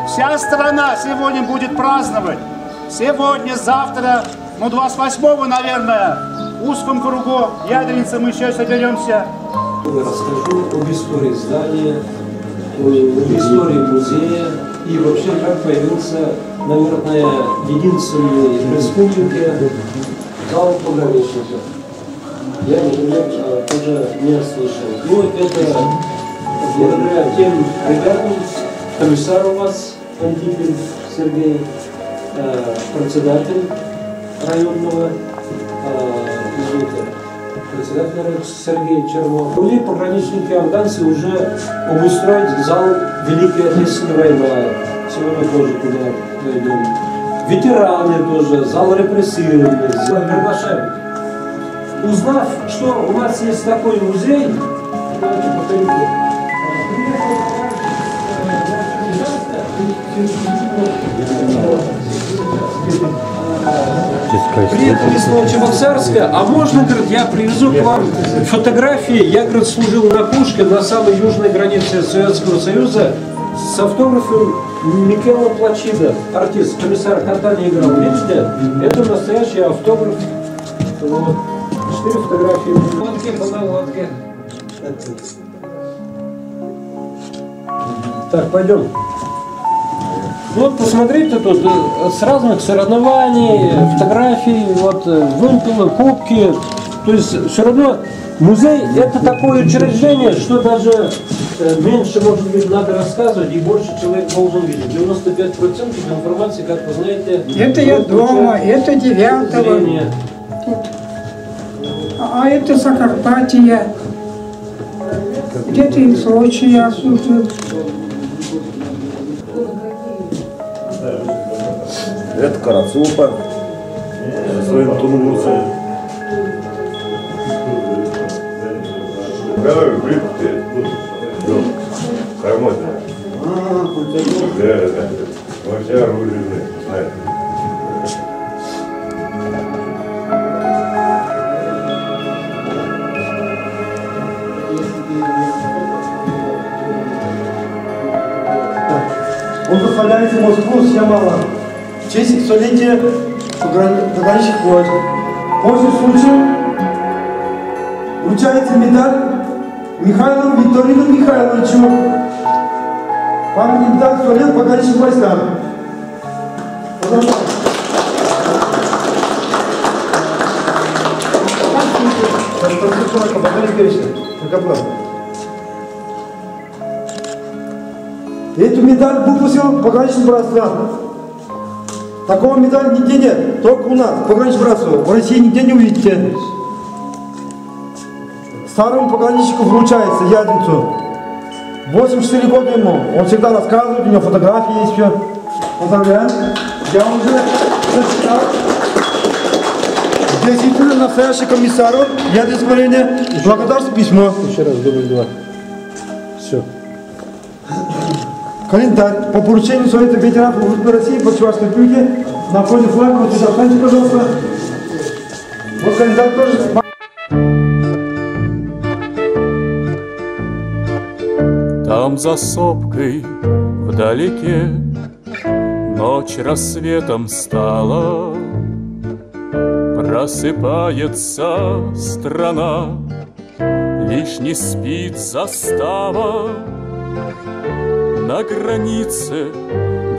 Вся страна сегодня будет праздновать. Сегодня, завтра, 28-го, наверное, в узком кругу ядреницы мы еще соберемся. Расскажу об истории здания, об истории музея и вообще как появился, наверное, единственный в республике зал пограничников. Я, например, тоже не слышал. Ну, это благодаря тем ребятам, комиссар у вас, Антипин Сергей, председатель районного, председатель района Сергей Чернов. Были пограничники-афганцы уже обустроить зал Великой Отечественной войны. Сегодня тоже туда дойдем. Ветераны тоже, зал репрессированных. Горбачев, узнав, что у нас есть такой музей, давайте покажите. Приехали из Новочебоксарска, а можно, говорит, я привезу к вам фотографии. Я, говорит, служил на пушке на самой южной границе Советского Союза с автографом Микела Плачида, артист, комиссар катания играл. Видите? Это настоящий автограф. Вот. 4 фотографии. Так, пойдем. Вот посмотрите, тут с разных соревнований, фотографий, вот вымпелы, кубки. То есть все равно музей это такое учреждение, что даже меньше, может быть, надо рассказывать, и больше человек должен видеть. 95% информации, как вы знаете... Это я дома, это 9-го. А это Закарпатье. Где-то и Сочи я служил. Это Карацупа со своим тулузом. Давай, выпьте. Кормот. Да. Вообще оружие. Он представляется Москву с Ямала. В честь столетия пограничных войск. Пользуясь случаем, вручается медаль Михайлову Викторину Михайловичу. Памятник медаль 100 лет пограничным войскам. Эту медаль выпустил пограничное братство. Такого медаля нигде нет, только у нас, пограничное братство. В России нигде не увидите. Старому пограничнику вручается Ядринцу. 84 года ему. Он всегда рассказывает, у него фотографии есть все. Поздравляем. Я уже зачитал. Действительно настоящий комиссару Ядринского района благодарственное письмо. Еще раз, дубль 2. Все. Календарь по поручению Совета ветеранов России по Чувашской Республике на фоне флага. Вот сюда встаньте, пожалуйста. Вот календарь тоже. Там за сопкой вдалеке ночь рассветом стала, просыпается страна, лишь не спит застава. На границе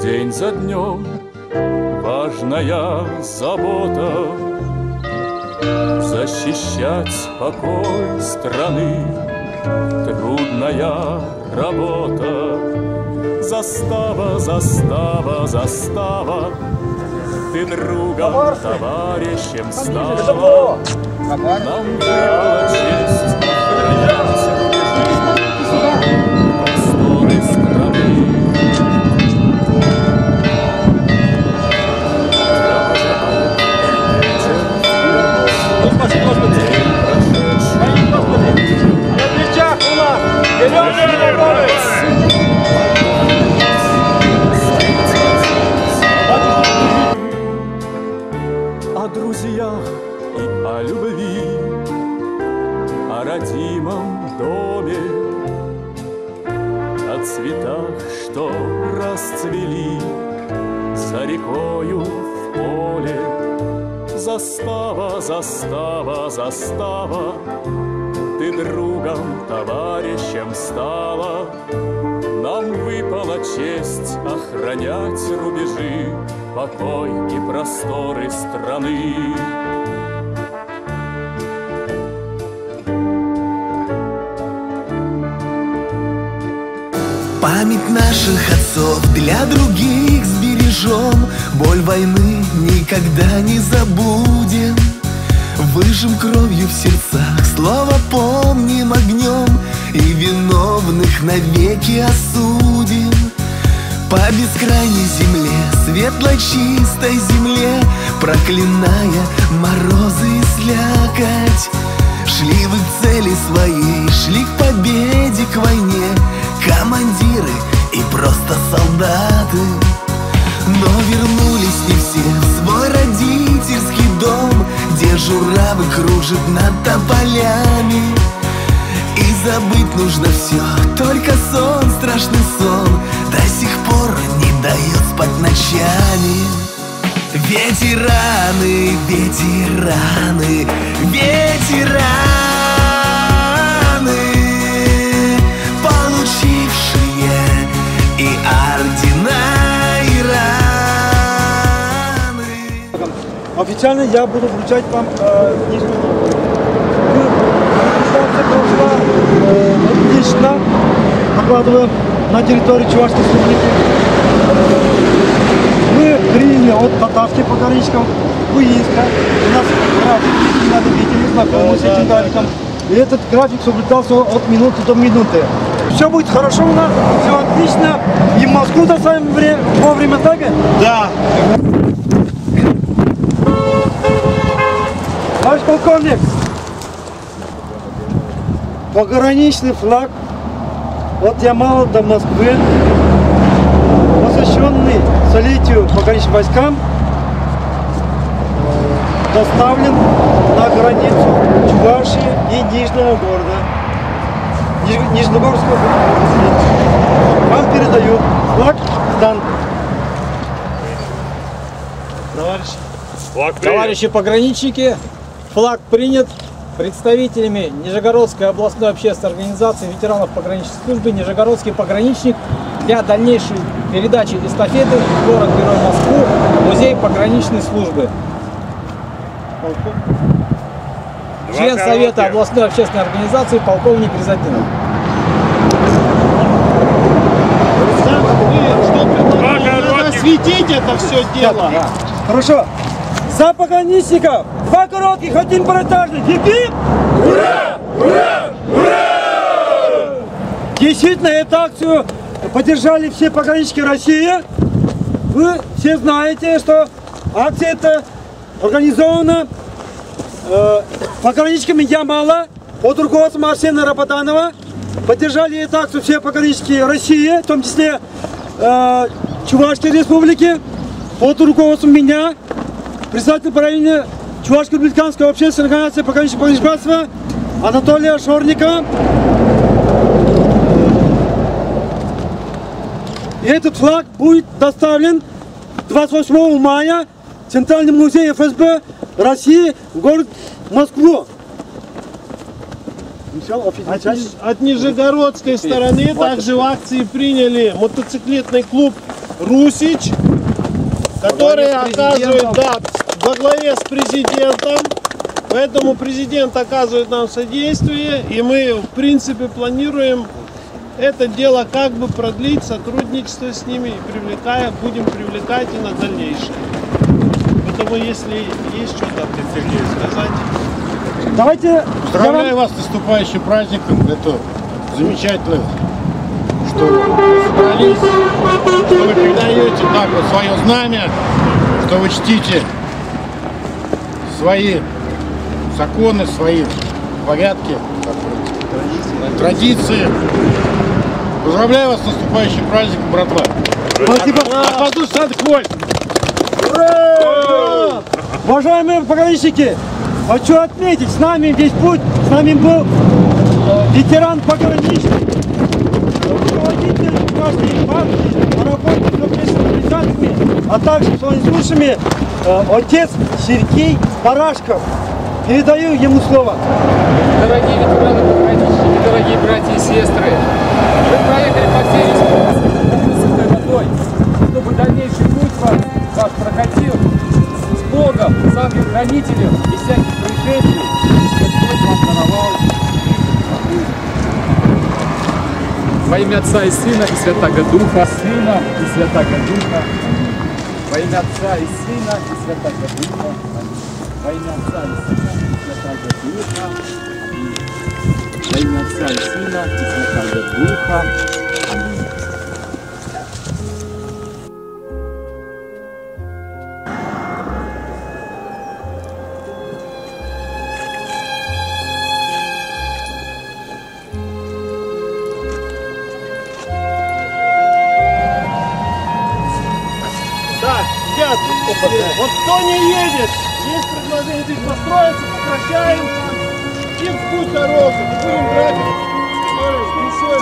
день за днем важная забота защищать покой страны, трудная работа. Застава, застава, застава, ты другом, товарищем стала. Нам выпала честь охранять рубежи просторы страны. Господи, Господи! Господи! На плечах у нас! Вперед, о друзьях и о любви, о родимом доме, о цветах, что расцвели за рекою в поле. Застава, застава, застава, ты другом, товарищем стала. Нам выпала честь охранять рубежи, покой и просторы страны. Память наших отцов для других сбережем, боль войны никогда не забудем. Выжжем кровью в сердцах, слово помним огнем, и виновных навеки осудим. По бескрайней земле, светлой чистой земле, проклиная морозы и слякоть, шли вы к цели своей, шли к победе, к войне, командиры и просто солдаты. Но вернулись не все в свой родительский дом, где журавль кружит над тополями. И забыть нужно все, только сон, страшный сон, до сих пор не дает спать ночами. Ветераны, ветераны, ветераны, получившие и ордена, и раны. Официально я буду вручать вам Нижнюю Новгород. Администрация прошла отлично, докладываем на территории Чувашской республики. Мы приняли от татарских пограничников Буинска. У нас график, надо видеть, знакомы с этим графиком. И этот график соблюдался от минуты до минуты. Все будет хорошо у нас, все отлично. И в Москву доставим вовремя, так? Да. Товарищ полковник, пограничный флаг от Ямала до Москвы, посвященный столетию пограничным войскам, доставлен на границу Чувашии и Нижнего города. Нижнегорского города. Вам передаю. Флаг сдан. Товарищи пограничники, флаг принят представителями Нижегородской областной общественной организации ветеранов пограничной службы «Нижегородский пограничник» для дальнейшей передачи эстафеты в город-герой Москву, музей пограничной службы. Член Совета областной общественной организации полковник Резатинов. Надо осветить это все дело. Хорошо. За пограничников! Два коротких, один протяжный. Гиб-гиб! Ура! Ура! Ура! Действительно, эту акцию поддержали все пограничники России. Вы все знаете, что акция эта организована пограничниками Ямала под руководством Арсена Рападанова. Поддержали эту акцию все пограничники России, в том числе Чувашской республики, под руководством меня, председатель правления Чувашской республиканской общественной организации пограничного пограничества Анатолия Шорника. И этот флаг будет доставлен 28 мая в Центральный музей ФСБ России в город Москву. От нижегородской стороны также в акции приняли мотоциклетный клуб «Русич», который оказывает во главе с президентом. Поэтому президент оказывает нам содействие, и мы в принципе планируем это дело как бы продлить, сотрудничество с ними и будем привлекать и на дальнейшее. Поэтому, если есть что-то от Сергея сказать... Давайте... Поздравляю вас с наступающим праздником. Это замечательно, что вы собрались, что вы передаете так вот свое знамя, что вы чтите свои законы, свои порядки, традиции. Поздравляю вас с наступающим праздником, братва. Спасибо. От воздушных войск. Ура! Уважаемые пограничники, хочу отметить, с нами весь путь, с нами был ветеран-пограничник, руководитель каждой партии, по работе с общественными организациями, а также с военнослужащими, отец Сергей Барашков. Передаю ему слово. Дорогие ветераны-пограничники, дорогие братья и сестрры, вы проехали по всей республике водой, чтобы дальнейший путь ваш проходил с Богом, с ангелом-хранителем, без всяких происшествий. Господь вам даровал во имя Отца и Сына и Святаго Духа, Сына и Святаго Духа, во имя Отца и Сына и Святаго Духа, во имя Отца и Сына и Святаго Духа, во имя Отца и Сына и Святаго Духа. Аминь. Так, ребят, вот кто не едет, есть предложение здесь построиться, прекращаем и в путь дорогу, не будем тратить большое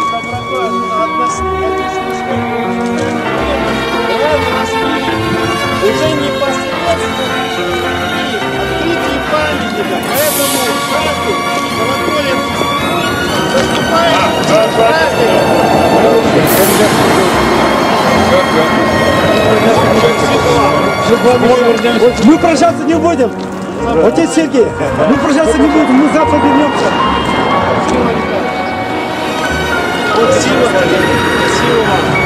уже непосредственно и открытие памятника, поэтому шагу Анатолий заступает Мы прощаться не будем. Отец Сергей, мы прощаться не будем, мы завтра вернемся. Спасибо вам.